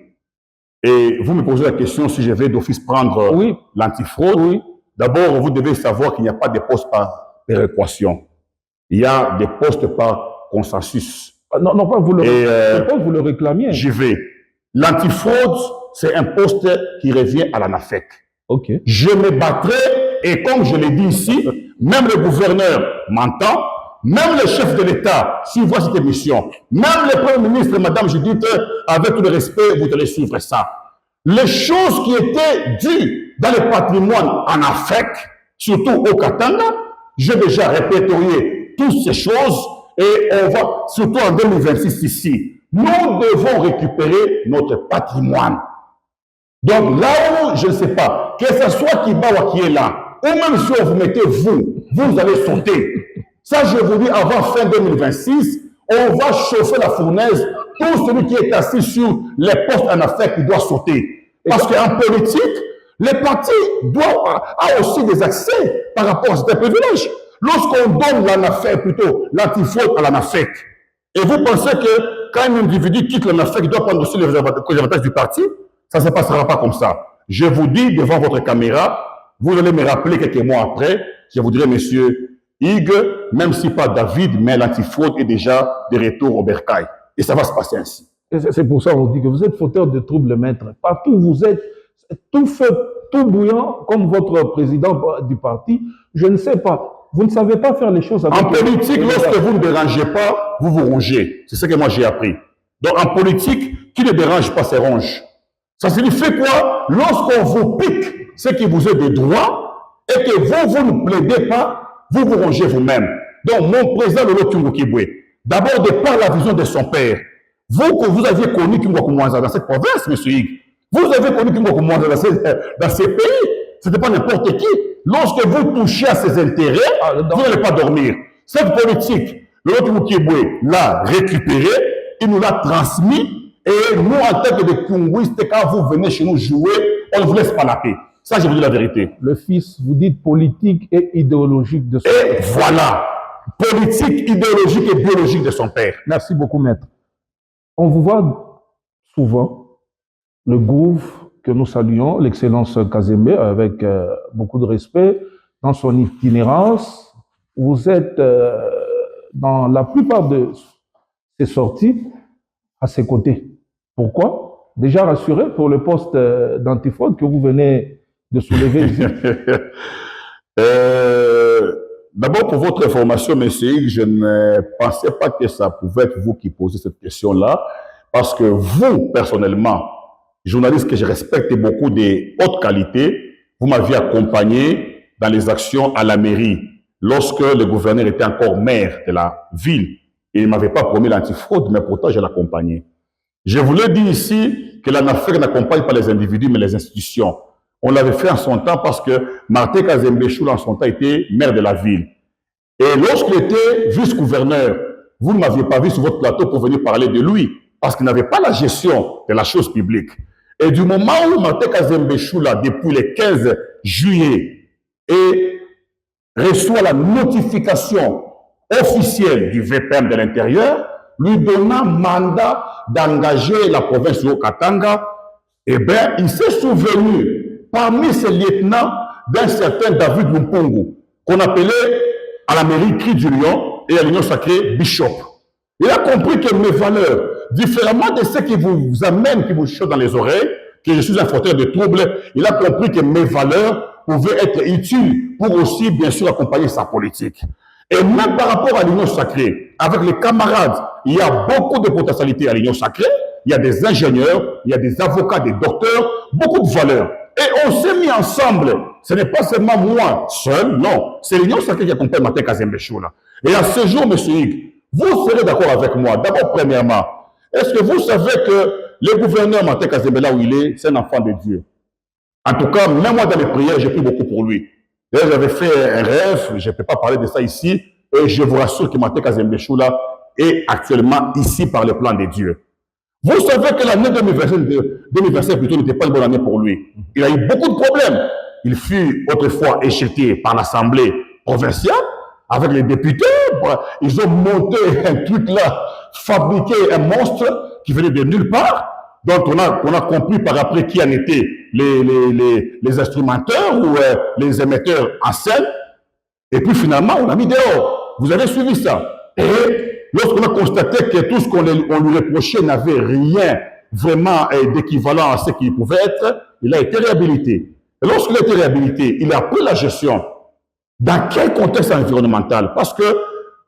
Et vous me posez la question si je vais d'office prendre l'antifraude. Oui. D'abord, vous devez savoir qu'il n'y a pas de postes par péréquation. Il y a des postes par consensus. Non, pas vous le réclamiez. J'y vais. L'antifraude, c'est un poste qui revient à l'ANAFEC. Ok. Je me battrai, et comme je l'ai dit ici, même le gouverneur m'entend, même le chef de l'État, s'il voit cette émission, même le Premier ministre, Madame Judith, avec tout le respect, vous allez suivre ça. Les choses qui étaient dues dans le patrimoine en Afrique, surtout au Katanga, j'ai déjà répertorié toutes ces choses et on va, surtout en 2026 ici, nous devons récupérer notre patrimoine. Donc là où, je ne sais pas, que ce soit Kibawa qui est là, ou même si on vous mettez vous allez sauter. Ça, je vous dis, avant fin 2026, on va chauffer la fournaise. Tout celui qui est assis sur les postes en Afrique doit sauter. Parce qu'en politique, les partis ont aussi des accès par rapport à ces privilèges. Lorsqu'on donne l'ANAFEC, plutôt l'antifraude à l'ANAFEC, et vous pensez que quand un individu quitte l'ANAFEC, il doit prendre aussi les avantages du parti, ça ne se passera pas comme ça. Je vous dis devant votre caméra, vous allez me rappeler quelques mois après, je vous dirai, monsieur Hugues, même si pas David, mais l'antifraude est déjà de retour au bercail. Et ça va se passer ainsi. C'est pour ça qu'on dit que vous êtes fauteur de troubles, maître. Partout où vous êtes, tout feu, tout bouillant, comme votre président du parti, je ne sais pas. Vous ne savez pas faire les choses avec... En politique, lorsque vous ne dérangez pas, vous vous rongez. C'est ce que moi j'ai appris. Donc en politique, qui ne dérange pas se ronge. Ça signifie quoi? Lorsqu'on vous pique ce qui vous est de droit et que vous ne plaidez pas, vous vous rongez vous-même. Donc mon président Lolo Kibwe, d'abord de par la vision de son père, Vous aviez connu Kimwa Kumwanza dans cette province, M. Hig. Vous avez connu Kimwa Kumwanza dans ces pays. Ce n'était pas n'importe qui. Lorsque vous touchez à ses intérêts, vous n'allez pas dormir. Cette politique, l'autre Moukiboué l'a récupérée, il nous l'a transmis, et nous, en tant que des Congouistes, quand vous venez chez nous jouer, on ne vous laisse pas la paix. Ça, je vous dis la vérité. Le fils, vous dites politique et idéologique de son père. Et voilà, politique, idéologique et biologique de son père. Merci beaucoup, maître. On vous voit souvent, le gouffre que nous saluons, l'excellence Kazembe, avec beaucoup de respect, dans son itinérance. Vous êtes dans la plupart de ses sorties à ses côtés. Pourquoi? Déjà rassuré pour le poste d'antifraude que vous venez de soulever ici. D'abord, pour votre information, messieurs, je ne pensais pas que ça pouvait être vous qui posez cette question-là, parce que vous, personnellement, journaliste que je respecte beaucoup de haute qualité, vous m'aviez accompagné dans les actions à la mairie, lorsque le gouverneur était encore maire de la ville. Et il ne m'avait pas promis l'antifraude, mais pourtant je l'accompagnais. Je voulais dire ici que l'ANAFEC n'accompagne pas les individus, mais les institutions. On l'avait fait en son temps parce que Martin Kazembe Choula, en son temps, était maire de la ville. Et lorsqu'il était vice-gouverneur, vous ne m'aviez pas vu sur votre plateau pour venir parler de lui, parce qu'il n'avait pas la gestion de la chose publique. Et du moment où Martin Kazembe Choula, depuis le 15 juillet, reçoit la notification officielle du VPM de l'Intérieur, lui donnant mandat d'engager la province de Katanga, eh bien, il s'est souvenu, parmi ses lieutenants, d'un certain David Lumpungu, qu'on appelait à la mairie Cri du Lion et à l'Union sacrée Bishop. Il a compris que mes valeurs, différemment de ceux qui vous amènent, qui vous chuchotent dans les oreilles, que je suis un fauteur de troubles, il a compris que mes valeurs pouvaient être utiles pour aussi, bien sûr, accompagner sa politique. Et même par rapport à l'Union sacrée, avec les camarades, il y a beaucoup de potentialités à l'Union sacrée. Il y a des ingénieurs, il y a des avocats, des docteurs, beaucoup de valeurs. Et on s'est mis ensemble. Ce n'est pas seulement moi seul, non. C'est l'Union sacrée qui accompagne Martin Kazembe Choula. Et à ce jour, M. Hig, vous serez d'accord avec moi. D'abord, premièrement, est-ce que vous savez que le gouverneur Martin Kazembe, là où il est, c'est un enfant de Dieu? En tout cas, même moi, dans les prières, j'ai pris beaucoup pour lui. D'ailleurs, j'avais fait un rêve, je ne peux pas parler de ça ici, et je vous rassure que Martin Kazembe Choula est actuellement ici par le plan de Dieu. Vous savez que l'année 2025 plutôt n'était pas une bonne année pour lui. Il a eu beaucoup de problèmes. Il fut autrefois éjecté par l'Assemblée provinciale avec les députés. Ils ont monté un truc là, fabriqué un monstre qui venait de nulle part, dont on a compris par après qui en étaient les instrumenteurs ou les émetteurs en scène. Et puis finalement, on l'a mis dehors. Vous avez suivi ça. Et lorsqu'on a constaté que tout ce qu'on lui reprochait n'avait rien vraiment d'équivalent à ce qu'il pouvait être, il a été réhabilité. Et lorsqu'il a été réhabilité, il a pris la gestion. Dans quel contexte environnemental? Parce que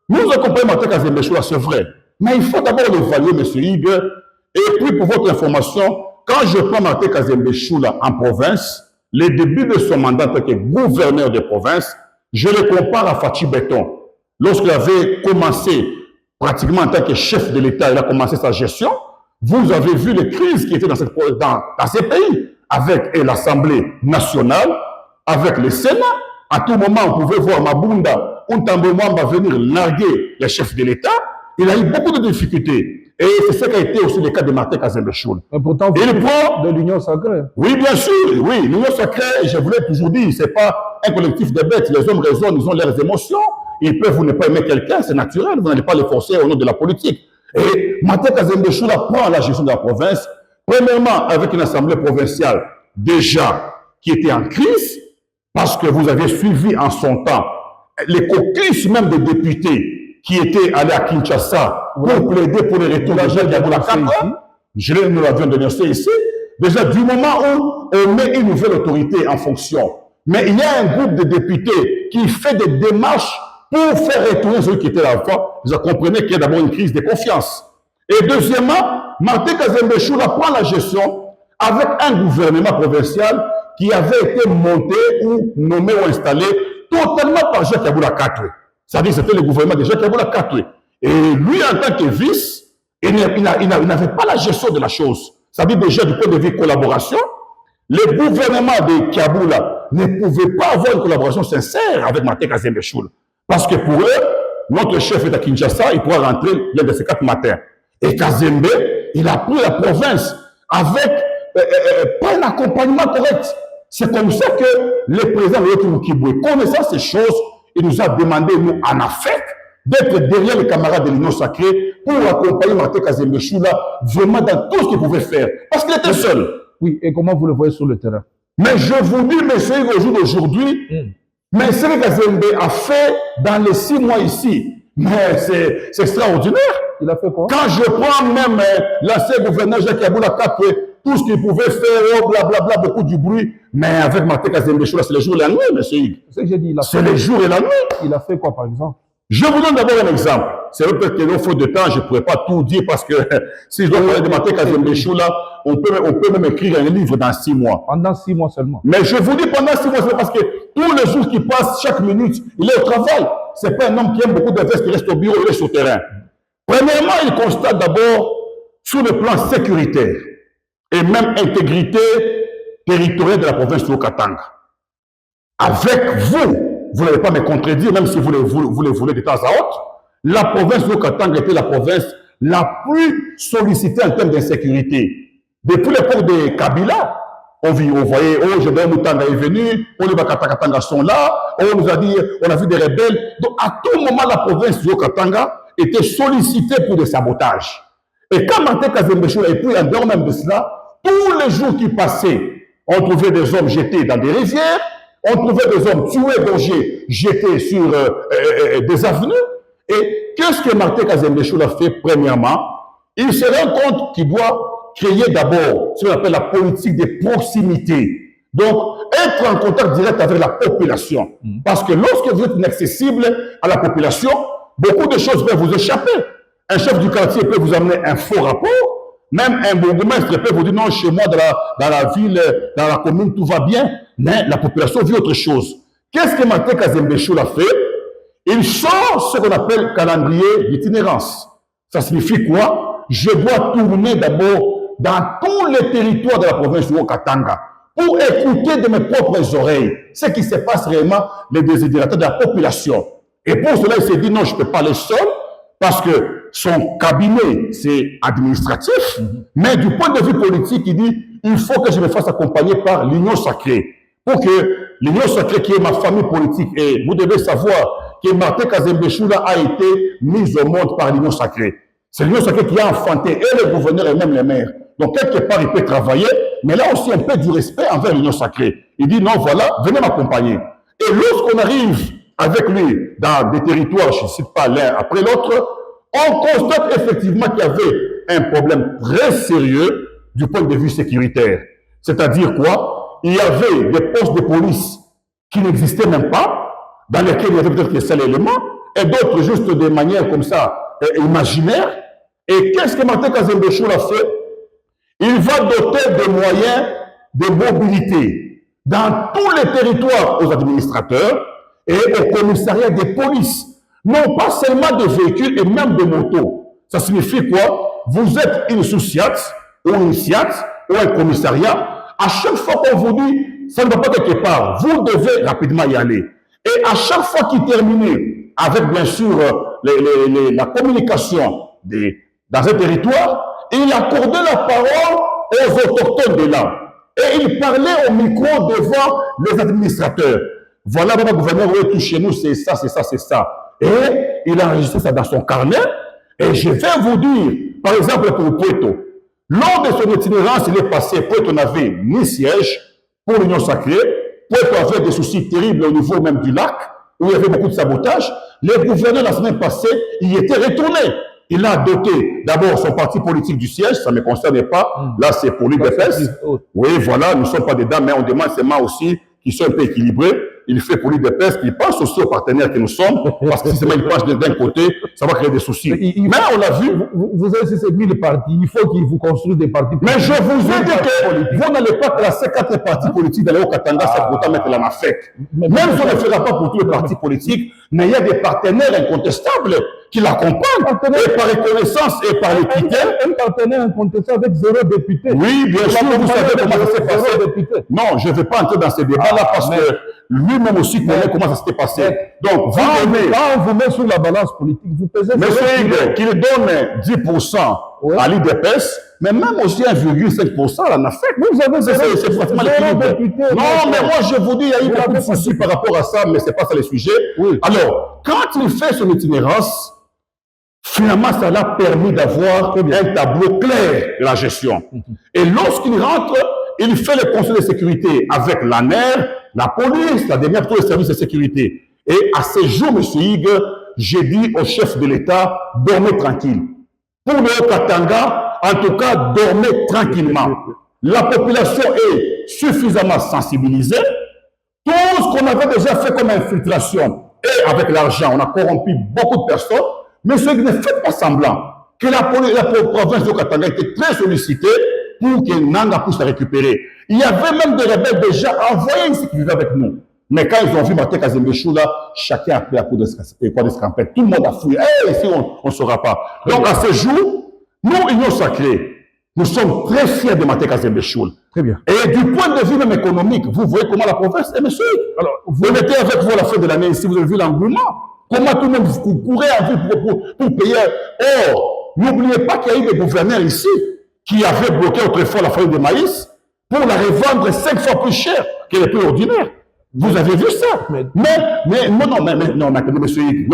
nous accompagnons Martin Kazembe Choula, c'est vrai. Mais il faut d'abord l'évaluer, M. Hig. Et puis, pour votre information, quand je prends Martin Kazembe Choula en province, les débuts de son mandat en tant que gouverneur de province, je le compare à Fachi Béton. Lorsqu'il avait commencé pratiquement en tant que chef de l'État, il a commencé sa gestion. Vous avez vu les crises qui étaient dans ces pays, avec l'Assemblée nationale, avec le Sénat. À tout moment, on pouvait voir Mabunda, Untambo Mwamba venir larguer les chefs de l'État. Il a eu beaucoup de difficultés. Et c'est ce qui a été aussi le cas de Martin Kazembe Choula. Et pourtant, vous êtes de l'Union sacrée. Oui, bien sûr. Oui, l'Union sacrée, je vous l'ai toujours dit, ce n'est pas un collectif de bêtes. Les hommes raisonnent, ils ont leurs émotions. Ils peuvent vous ne pas aimer quelqu'un, c'est naturel. Vous n'allez pas les forcer au nom de la politique. Et Martin Kazembe Choula prend la gestion de la province, premièrement avec une assemblée provinciale déjà qui était en crise, parce que vous avez suivi en son temps les caucus même des députés qui étaient allés à Kinshasa pour plaider pour les retours de Jacques Yaboulakata. Nous l'avions dénoncé ici. Déjà, du moment où on met une nouvelle autorité en fonction, mais il y a un groupe de députés qui fait des démarches pour faire retourner ceux qui étaient là avant, vous comprenez qu'il y a d'abord une crise de confiance. Et deuxièmement, Martin Kazembe Choula prend la gestion avec un gouvernement provincial qui avait été monté ou nommé ou installé totalement par Jacques Yaboulakata. C'est-à-dire que c'était le gouvernement de Jacques Yaboulakata. Et lui, en tant que vice, Il n'avait pas la gestion de la chose. Ça veut dire déjà du point de vue collaboration, le gouvernement de Kiaboula ne pouvait pas avoir une collaboration sincère avec Martin Kazembe Choula. Parce que pour eux, notre chef est à Kinshasa, il pourra rentrer l'un de ces 4 matins. Et Kazembe, il a pris la province avec pas un accompagnement correct. C'est comme ça que le président de Mukibwe, connaissant ces choses, il nous a demandé, nous, en Afrique, d'être derrière les camarades de l'Union sacrée pour accompagner Martin Kazembe Choula vraiment dans tout ce qu'il pouvait faire. Parce qu'il était seul. Oui, et comment vous le voyez sur le terrain? Mais je vous dis, monsieur, au jour d'aujourd'hui, mais ce que Kazembe a fait dans les 6 mois ici, mais c'est extraordinaire. Il a fait quoi? Quand je prends même l'ancien gouverneur Jacques Aboula Kapwe, tout ce qu'il pouvait faire, oh, blablabla, beaucoup du bruit, mais avec Martin Kazembe Choula, c'est le jour et la nuit, monsieur Hugues. C'est ce que j'ai dit. C'est le jour et la nuit. Il a fait quoi, par exemple? Je vous donne d'abord un exemple. C'est vrai peut-être qu'il faut de temps, je ne pourrais pas tout dire parce que si je dois parler de Martin Kazembe Choula, on peut même écrire un livre dans 6 mois. Pendant 6 mois seulement. Mais je vous dis pendant 6 mois, c'est parce que tous les jours qui passent, chaque minute, il est au travail. Ce n'est pas un homme qui aime beaucoup de vestes, qui reste au bureau, il est sur le terrain. Premièrement, il constate d'abord sur le plan sécuritaire et même intégrité territoriale de la province de Haut-Katanga. Avec vous n'allez pas me contredire, même si vous le voulez de temps à autre, la province de Haut-Katanga était la province la plus sollicitée en termes d'insécurité. Depuis l'époque de Kabila, on voyait, oh, Jebel Moutanga est venu, oh, les Bakatakatanga sont là, oh, on nous a dit, on a vu des rebelles. Donc, à tout moment, la province de Haut-Katanga était sollicitée pour des sabotages. Et quand Martin Kazembe Choula, et puis en dehors même de cela, tous les jours qui passaient, on trouvait des hommes jetés dans des rivières, on trouvait des hommes tués, égorgés, jetés sur des avenues. Et qu'est-ce que Martin Kazembe Choula fait premièrement? Il se rend compte qu'il doit créer d'abord ce qu'on appelle la politique de proximité. Donc, être en contact direct avec la population. Parce que lorsque vous êtes inaccessible à la population, beaucoup de choses peuvent vous échapper. Un chef du quartier peut vous amener un faux rapport. Même un bourgmestre peut vous dire non, chez moi, dans la ville, dans la commune, tout va bien. Mais la population vit autre chose. Qu'est-ce que Martin Kazembe Choula fait? Il sort ce qu'on appelle calendrier d'itinérance. Ça signifie quoi? Je dois tourner d'abord dans tous les territoires de la province de Haut-Katanga pour écouter de mes propres oreilles ce qui se passe réellement, les désidérateurs de la population. Et pour cela, il s'est dit non, je ne peux pas aller seul parce que son cabinet, c'est administratif, mais du point de vue politique, il dit il faut que je me fasse accompagner par l'Union sacrée. Pour que l'Union sacrée, qui est ma famille politique, et vous devez savoir que Martin Kazembe Choula a été mis au monde par l'Union sacrée. C'est l'Union sacrée qui a enfanté et le gouverneur et même les maires. Donc, quelque part, il peut travailler, mais là aussi, on peut du respect envers l'Union sacrée. Il dit non, voilà, venez m'accompagner. Et lorsqu'on arrive avec lui dans des territoires, je ne cite pas l'un après l'autre, on constate effectivement qu'il y avait un problème très sérieux du point de vue sécuritaire. C'est-à-dire quoi? Il y avait des postes de police qui n'existaient même pas, dans lesquels il y avait peut-être que seul élément, et d'autres juste de manière comme ça, imaginaire. Et qu'est-ce que Martin Kazembe Choula fait? Il va doter de moyens de mobilité dans tous les territoires aux administrateurs et au commissariat des polices. Non pas seulement de véhicules et même de motos. Ça signifie quoi? Vous êtes une sous-SIAT ou une SIAT ou un commissariat. À chaque fois qu'on vous dit, ça ne va pas quelque part, vous devez rapidement y aller. Et à chaque fois qu'il terminait avec bien sûr la communication dans un territoire, il accordait la parole aux autochtones de là. Et il parlait au micro devant les administrateurs. Voilà, votre gouverneur, oui, tout chez nous, c'est ça, c'est ça, c'est ça. Et il a enregistré ça dans son carnet. Et je vais vous dire, par exemple, pour Puerto, lors de son itinérance, il est passé, Puerto n'avait ni siège pour l'Union sacrée. Puerto avait des soucis terribles au niveau même du lac, où il y avait beaucoup de sabotage. Le gouverneur, la semaine passée, il était retourné. Il a doté d'abord son parti politique du siège, ça ne me concerne pas. Là, c'est pour l'UDPS. Oui, voilà, nous ne sommes pas dedans, mais on demande seulement aussi qu'ils soient un peu équilibrés. Il fait pour l'UDPS, il pense aussi aux partenaires que nous sommes, parce que si seulement il passe d'un côté, ça va créer des soucis. Mais on l'a vu. Vous avez ces 1000 partis, il faut qu'ils vous construisent des partis politiques. Mais je vous ai dit que vous n'allez pas classer 4 partis politiques dans le Haut-Katanga sans pourtant mettre la MAFEC. Même si on ne fera pas pour tous les partis politiques, mais il y a des partenaires incontestables. qui l'accompagnent, et par reconnaissance et par équité. Un partenaire incontesté avec 0 député. Oui, bien sûr, vous savez comment ça s'est passé. Non, je ne vais pas entrer dans ces débats-là parce que lui-même aussi connaît comment ça s'était passé. Donc, quand on vous met sur la balance politique, vous pesez... Monsieur Hugues, qu'il donne 10% à l'IDPS, mais même aussi 1,5% à la NAFEC. Vous avez c'est pratiquement l'équilibre. Non, mais moi je vous dis, il y a eu beaucoup de soucis par rapport à ça, mais ce n'est pas ça le sujet. Oui. Alors, quand il fait son itinérance, finalement, ça l'a permis d'avoir un tableau clair de la gestion. Et lorsqu'il rentre, il fait le conseil de sécurité avec l'ANER, la police, la dernière pour les services de sécurité. Et à ce jour, M. Hugues, j'ai dit au chef de l'État, dormez tranquille. Pour le Katanga, en tout cas, dormez tranquillement. La population est suffisamment sensibilisée. Tout ce qu'on avait déjà fait comme infiltration, et avec l'argent, on a corrompu beaucoup de personnes, mais ce qui ne fait pas semblant que la province de Katanga était très sollicitée pour que Nanga puisse la récupérer. Il y avait même des rebelles déjà envoyés ici qui vivaient avec nous. Mais quand ils ont vu Martin Kazembechou là, chacun a pris la peau d'escampette. Tout le monde a fouillé. Ici, on ne saura pas. Donc, à ce jour, nous, Union Sacrée, nous sommes très fiers de Martin Kazembechou. Très bien. Et du point de vue même économique, vous voyez comment la province est, monsieur. Alors, vous mettez avec vous à la fin de l'année ici, vous avez vu l'engouement. Comment tout le monde courait en vue pour payer. Or, n'oubliez pas qu'il y a eu des gouverneurs ici qui avaient bloqué autrefois la farine de maïs pour la revendre 5 fois plus cher que les prix ordinaires. Vous avez vu ça? Monsieur Hugues,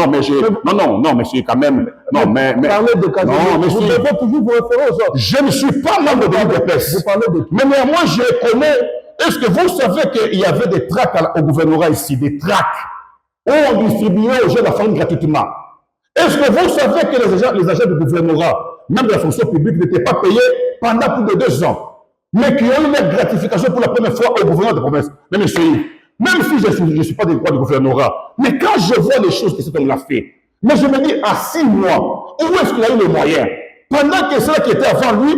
monsieur, quand même. Parlez de Kazembechou. Monsieur, vous devez toujours vous référer aux autres. Je ne suis pas membre de l'UDPS. Vous parlez de... Mais néanmoins, je connais. Est-ce que vous savez qu'il y avait des tracts au gouvernorat ici, des tracts où on distribuait aux gens la farine gratuitement? Est-ce que vous savez que les agents du gouvernorat, même de la fonction publique, n'étaient pas payés pendant plus de 2 ans, mais qui ont eu une gratification pour la première fois au gouvernement de province? Mais monsieur, même si je ne suis pas des droits du gouvernorat, mais quand je vois les choses que cet homme l'a fait, mais je me dis, à 6 mois, où est-ce qu'il a eu les moyens? Pendant que ceux qui étaient avant lui,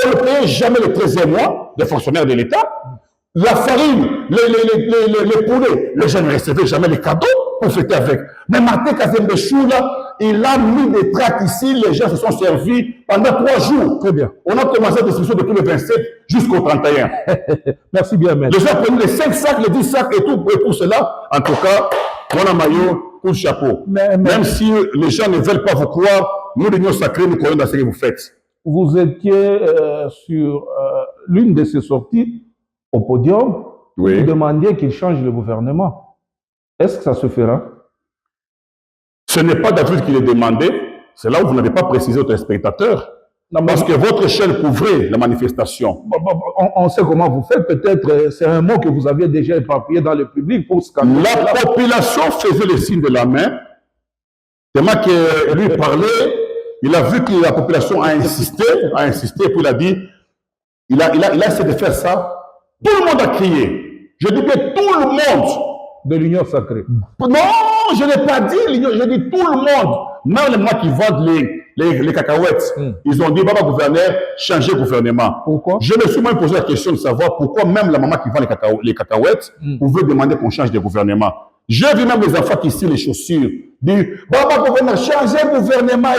on ne payait jamais le 13e mois des fonctionnaires de l'État. La farine, les poulets, les gens ne recevaient jamais les cadeaux pour fêter avec. Mais Martin Kazembechou, là, il a mis des tracts ici, les gens se sont servis pendant 3 jours. Très bien. On a commencé la distribution depuis le 27 jusqu'au 31. Merci bien, maître. Les gens prenaient les 5 sacs, les 10 sacs et tout, et pour cela, en tout cas, mon maillot, coup de chapeau. Même si les gens ne veulent pas vous croire, nous, l'Union Sacrée, nous croyons dans ce que vous faites. Vous étiez sur l'une de ces sorties au podium, oui. Vous demandiez qu'il change le gouvernement. Est-ce que ça se fera? Ce n'est pas David qui l'a demandé, c'est là où vous n'avez pas précisé aux téléspectateurs. Parce que votre chaîne couvrait la manifestation. On sait comment vous faites, peut-être c'est un mot que vous aviez déjà éparpillé dans le public pour scanner. La population faisait le signe de la main. C'est moi qui lui parlait, il a vu que la population a insisté, puis il a dit, il a essayé de faire ça. Tout le monde a crié. Je dis que tout le monde. De l'Union Sacrée. Non, je n'ai pas dit l'Union, je dis tout le monde. Même les gens qui vendent les cacahuètes, ils ont dit, Baba gouverneur, changez le gouvernement. Pourquoi? Je me suis même posé la question de savoir pourquoi même la maman qui vend les cacahuètes pouvait demander qu'on change de gouvernement. J'ai vu même les enfants qui cirent les chaussures, dire, Baba gouverneur, changez le gouvernement.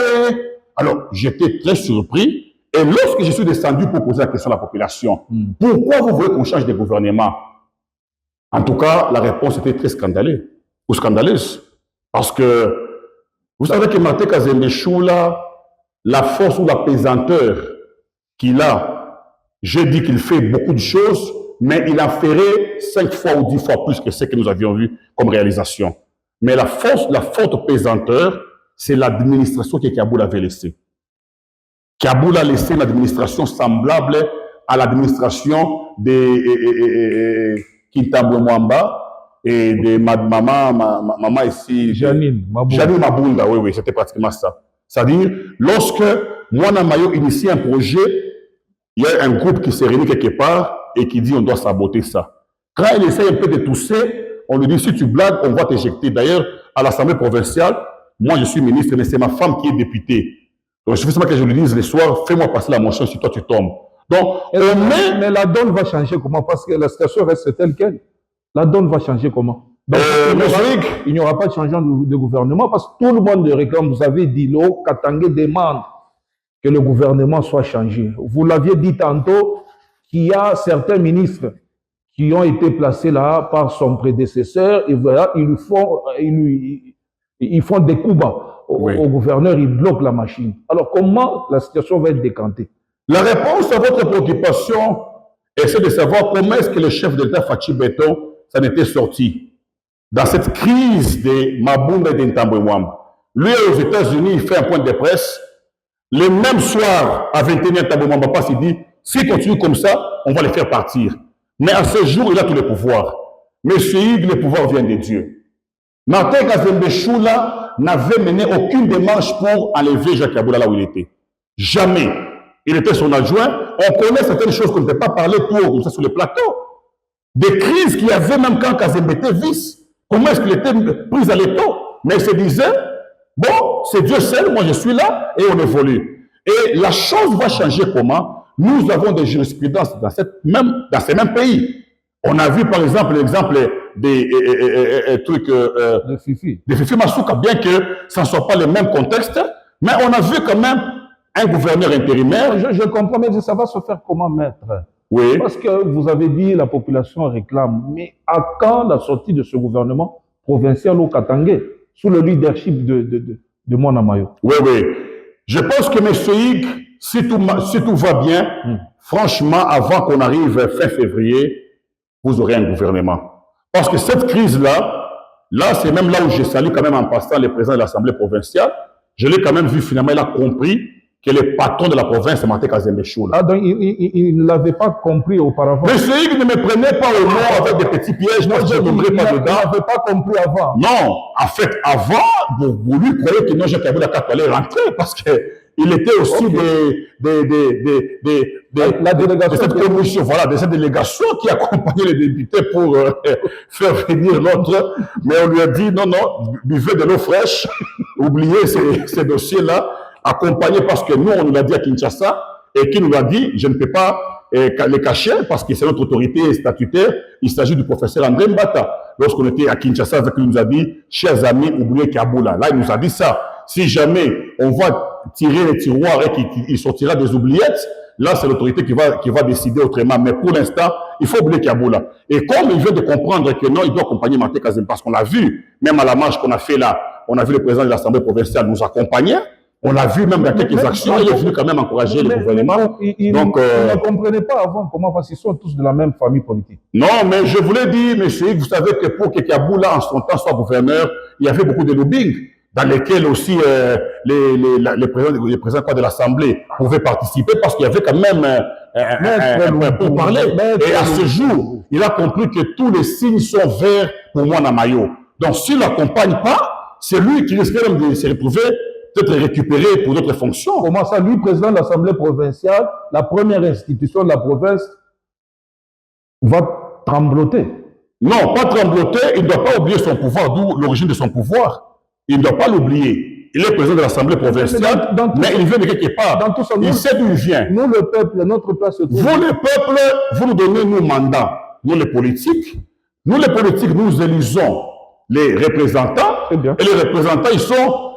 Alors, j'étais très surpris. Et lorsque je suis descendu pour poser la question à la population, pourquoi vous voulez qu'on change de gouvernement? En tout cas, la réponse était très scandaleuse. Parce que, vous savez que Martin Kazembechou, là, la force ou la pesanteur qu'il a, j'ai dit qu'il fait beaucoup de choses, mais il en ferait 5 fois ou 10 fois plus que ce que nous avions vu comme réalisation. Mais la forte pesanteur, c'est l'administration que Kaboul avait laissée. Kaboul a laissé une administration semblable à l'administration de Kintambo Mwamba et de maman ici. Janine Mabunda, oui, c'était pratiquement ça. C'est-à-dire, lorsque Mwana Mayo initie un projet, il y a un groupe qui se réunit quelque part et qui dit on doit saboter ça. Quand il essaie un peu de tousser, on lui dit si tu blagues, on va t'éjecter. D'ailleurs, à l'Assemblée provinciale, moi je suis ministre, mais c'est ma femme qui est députée. Donc, il suffit que je lui dise le soir, fais-moi passer la motion, si toi tu tombes. Donc, mais la donne va changer comment? Parce que la situation reste telle qu'elle. La donne va changer comment? Donc, Monsieur il n'y aura pas de changement de gouvernement parce que tout le monde le réclame. Vous avez dit, le Katangé demande que le gouvernement soit changé. Vous l'aviez dit tantôt qu'il y a certains ministres qui ont été placés là par son prédécesseur et voilà, ils font des coups bas au gouverneur, ils bloquent la machine. Alors, comment la situation va être décantée? La réponse à votre préoccupation, c'est de savoir comment est-ce que le chef de l'État, Fachi Beton, s'en était sorti dans cette crise de Mabunda et d'Intambwe Mwamba. Lui, aux États-Unis, il fait un point de presse. Le même soir, à 21h, Intambwe Mwamba passe, il dit, s'il continue comme ça, on va les faire partir. Mais à ce jour, il a tous les pouvoirs. Monsieur Hugues, le pouvoir vient de Dieu. Martin Kazembe Choula n'avait mené aucune démarche pour enlever Jacques Kabila là où il était. Jamais. Il était son adjoint. On connaît certaines choses qu'on ne peut pas parler comme ça sur le plateau. Des crises qu'il y avait même quand Kazembe était vice. Comment est-ce qu'il était pris à l'étau? Mais il se disait, bon, c'est Dieu seul, moi je suis là, et on évolue. Et la chose va changer comment? Nous avons des jurisprudences dans ces mêmes pays. On a vu par exemple l'exemple des trucs de Fifi Masuka, bien que ça ne soit pas le même contexte, mais on a vu quand même un gouverneur intérimaire. Je comprends, mais ça va se faire comment, maître? Oui. Parce que vous avez dit la population réclame, mais à quand la sortie de ce gouvernement provincial au Katangé, sous le leadership de Mona Mayo? Oui. Je pense que M. Hugues, si tout va bien, franchement, avant qu'on arrive fin février, vous aurez un gouvernement. Parce que cette crise-là, c'est même là où je salue quand même en passant le président de l'Assemblée provinciale. Je l'ai quand même vu, finalement, il a compris que le patron de la province, c'est Martin Kazembe Choula. Ah, donc il ne l'avait pas compris auparavant. Monsieur Hugues ne me prenait pas au mot avec des petits pièges. Non, je ne tomberai pas dedans. Il n'avait pas compris avant. Non, en fait, avant, vous lui croyez que non, Jacques Kabila allait rentrer parce qu'il était aussi la délégation de cette commission, voilà, de cette délégation qui accompagnait les députés pour faire venir l'autre. Mais on lui a dit, non, buvez de l'eau fraîche, oubliez ces dossiers-là, accompagnés parce que nous, on nous l'a dit à Kinshasa, et qui nous l'a dit, je ne peux pas les cacher parce que c'est notre autorité statutaire. Il s'agit du professeur André Mbata. Lorsqu'on était à Kinshasa, il nous a dit, chers amis, oubliez Kaboula. Là, il nous a dit ça. Si jamais on va tirer les tiroirs et qu'il sortira des oubliettes, là, c'est l'autorité qui va décider autrement. Mais pour l'instant, il faut oublier Kaboula. Et comme il vient de comprendre que non, il doit accompagner Martin Kazembe, parce qu'on l'a vu, même à la marche qu'on a fait là, on a vu le président de l'Assemblée provinciale nous accompagner. On l'a vu même dans quelques actions, il est venu quand même encourager le gouvernement. Il ne comprenait pas avant comment, parce qu'ils sont tous de la même famille politique. Non, mais je voulais dire, monsieur, vous savez que pour que Kaboula, en son temps, soit gouverneur, il y avait beaucoup de lobbying, dans lesquels aussi les présidents de l'Assemblée pouvaient participer, parce qu'il y avait quand même un point pour parler. Et à ce jour, il a compris que tous les signes sont verts pour Mona Mayo. Donc, s'il ne l'accompagne pas, c'est lui qui risquerait même de se retrouver peut-être récupéré pour d'autres fonctions. Comment ça, lui, président de l'Assemblée provinciale, la première institution de la province, va trembloter? Non, pas trembloter, il ne doit pas oublier son pouvoir, d'où l'origine de son pouvoir. Il ne doit pas l'oublier. Il est président de l'Assemblée provinciale, mais il vient de quelque part. Dans tout ça, il sait d'où il vient. Nous, le peuple, notre place se trouve. Vous, le peuple, vous nous donnez nos mandats. Nous, les politiques, nous élisons les représentants. Et les représentants,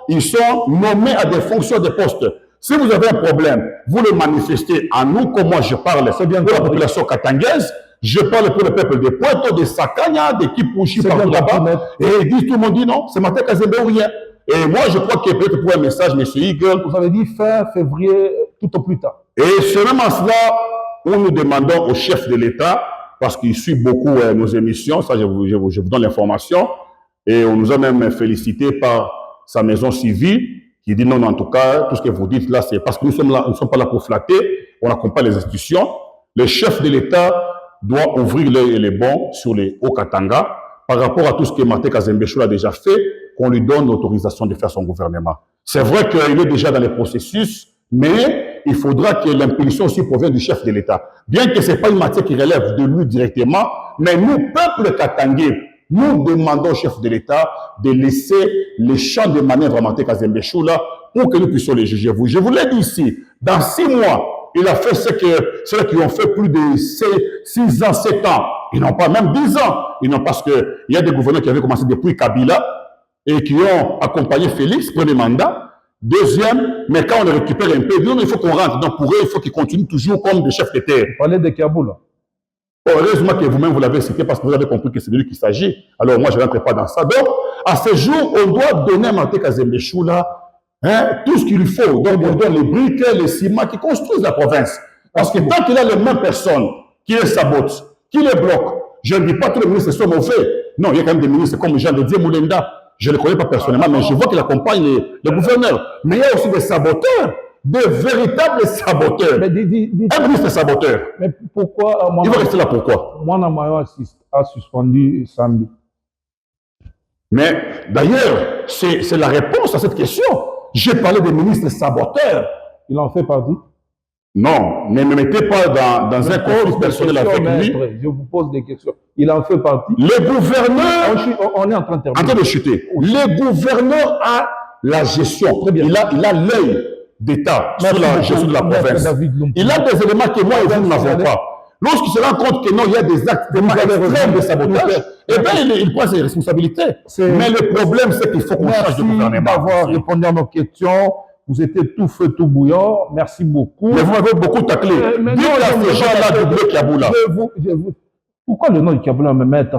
ils sont nommés à des fonctions de postes. Si vous avez un problème, vous le manifestez à nous, comme moi je parle, c'est bien pour la population katangaise, je parle pour le peuple de Pointo, de Sakanya, de Kipouchi, partout là-bas. Et ils disent, tout le monde dit non, c'est Martin Kazembe ou rien. Et moi, je crois qu'il y a peut-être pour un message, M. Eagle. Vous avez dit fin février, tout au plus tard. Et c'est même en cela où nous demandons au chef de l'État, parce qu'il suit beaucoup nos émissions, ça je vous donne l'information, et on nous a même félicité par sa maison civile, qui dit non, en tout cas, tout ce que vous dites là, c'est parce que nous sommes là, nous ne sommes pas là pour flatter, on accompagne les institutions. Le chef de l'État doit ouvrir l'œil et les bons sur les Haut-Katanga par rapport à tout ce que Martin Kazembe Choula a déjà fait, qu'on lui donne l'autorisation de faire son gouvernement. C'est vrai qu'il est déjà dans le processus, mais il faudra que l'impulsion aussi provienne du chef de l'État. Bien que ce n'est pas une matière qui relève de lui directement, mais nous, peuple katangais, nous demandons au chef de l'État de laisser les champs de manœuvre à Martin Kazembe Choula pour que nous puissions les juger. Je vous l'ai dit ici, dans 6 mois, il a fait ceux qui ont fait plus de 6 ans, 7 ans. ils n'ont pas même 10 ans. Ils n'ont parce qu'il y a des gouverneurs qui avaient commencé depuis Kabila et qui ont accompagné Félix, premier mandat. Deuxième, mais quand on les récupère un peu, il faut qu'on rentre. Donc pour eux, il faut qu'ils continuent toujours comme des chefs de terre. Vous parlez de Kaboul. Heureusement que vous-même vous l'avez cité parce que vous avez compris que c'est de lui qu'il s'agit. Alors moi, je ne rentre pas dans ça. Donc, à ce jour, on doit donner à Martin Kazembechou là, tout ce qu'il lui faut. Donc on donne les briques, les ciments qui construisent la province. Parce que tant qu'il a les mêmes personnes qui les sabotent, qui les bloquent, je ne dis pas que tous les ministres sont mauvais. Non, il y a quand même des ministres comme Jean de Dieu Moulenda. Je ne les connais pas personnellement, mais je vois qu'il accompagne les gouverneurs. Mais il y a aussi des saboteurs, des véritables saboteurs. Mais un ministre saboteur. Mais pourquoi il va rester là pourquoi? Mwana Mayo a suspendu Sambi. Mais d'ailleurs, c'est la réponse à cette question. J'ai parlé des ministres saboteurs. Il en fait partie? Non, ne me mettez pas dans un conflit personnel avec lui. Je vous pose des questions. Il en fait partie. Les gouverneurs... On est en train de terminer. En train de chuter. Les gouverneurs ont la gestion. Très bien. Il a l'œil d'État sur la gestion de la province. Il a des éléments que moi et vous n'avons pas. Lorsqu'il se rend compte que non, il y a des actes extrêmes de sabotage, eh bien, il prend ses responsabilités. Mais le problème, c'est qu'il faut qu'on change de gouvernement. Merci d'avoir répondu à nos questions. Vous étiez tout feu, tout bouillant. Merci beaucoup. Mais vous m'avez beaucoup taclé. Dites à ces gens-là du bleu Kaboula. Pourquoi le nom de Kaboula, me mettre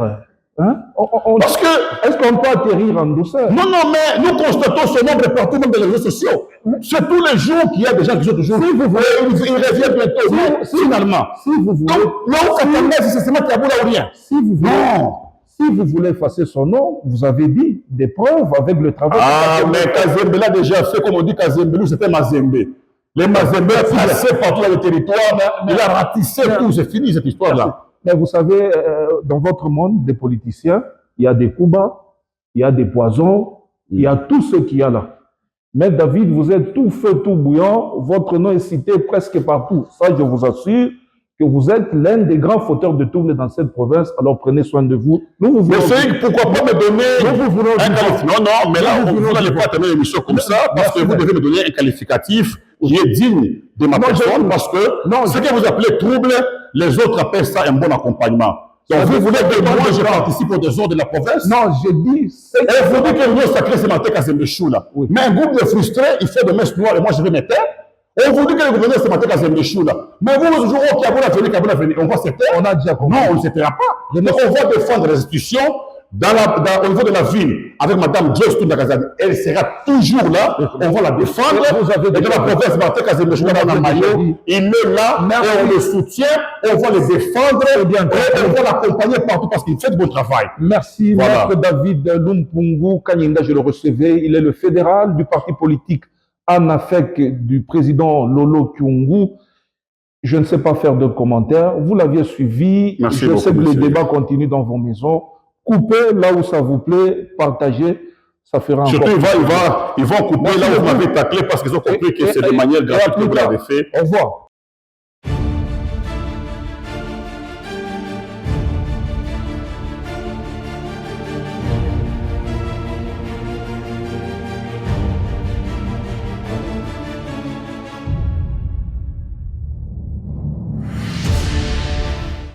Parce que... Est-ce qu'on peut atterrir en douceur? Non, mais nous constatons ce nombre partout, même dans les réseaux sociaux. C'est tous les jours qu'il y a des gens qui sont toujours... Si vous voulez... Il revient bientôt. Finalement. Si vous voulez... Donc, là où ça permet, c'est seulement Kaboula ou rien. Si vous voulez... Non. Si vous voulez effacer son nom, vous avez dit des preuves avec le travail. Ah, mais Kazembe l'a déjà fait, comme on dit Kazembe, c'était Mazembe. Les Mazembe passaient partout dans le territoire, il a ratissé tout, c'est fini cette histoire-là. Mais vous savez, dans votre monde des politiciens, il y a des coups bas, il y a des poisons, il y a tout ce qu'il y a là. Mais David, vous êtes tout feu, tout bouillant, votre nom est cité presque partout. Ça, je vous assure que vous êtes l'un des grands fauteurs de troubles dans cette province, alors prenez soin de vous. Mais c'est pourquoi pas me donner un qualificatif? Non, mais là, vous n'allez pas terminer l'émission comme ça, parce que vous devez me donner un qualificatif qui est digne de ma personne, parce que ce que vous appelez trouble, les autres appellent ça un bon accompagnement. Donc vous voulez que moi, je participe aux désordres de la province? Non, j'ai dit... Et vous dites que l'Union sacrée, c'est Martin Kazembechou, là. Mais un groupe de frustrés, il fait de messe noire, et moi, je vais me taire. On vous dit que le gouverneur c'est Martin Kazembechou là. Mais vous, toujours, oh, Kaboula venu, on va se taire. On a déjà compris. Non, on ne se taira pas. Mais on va défendre les institutions au niveau de la ville avec Mme Joyce Nakazadi. Elle sera toujours là. On va la défendre. Et de la province, Martin Kazembechou, il est là. Et on le soutient. On va le défendre. Et on va l'accompagner partout parce qu'il fait de bon travail. Merci, Maître David Lumpungu Kanyinda, je le recevais. Il est le fédéral du parti politique ANAFEC du président Lolo Kyungu. Je ne sais pas faire de commentaires. Vous l'aviez suivi. Merci je sais que monsieur. le débat continue dans vos maisons. Coupez là où ça vous plaît, partagez. Ça fera surtout, encore. ils vont couper là où vous m'avez taclé parce qu'ils ont compris que c'est de manière gratuite que vous l'avez fait. Au revoir.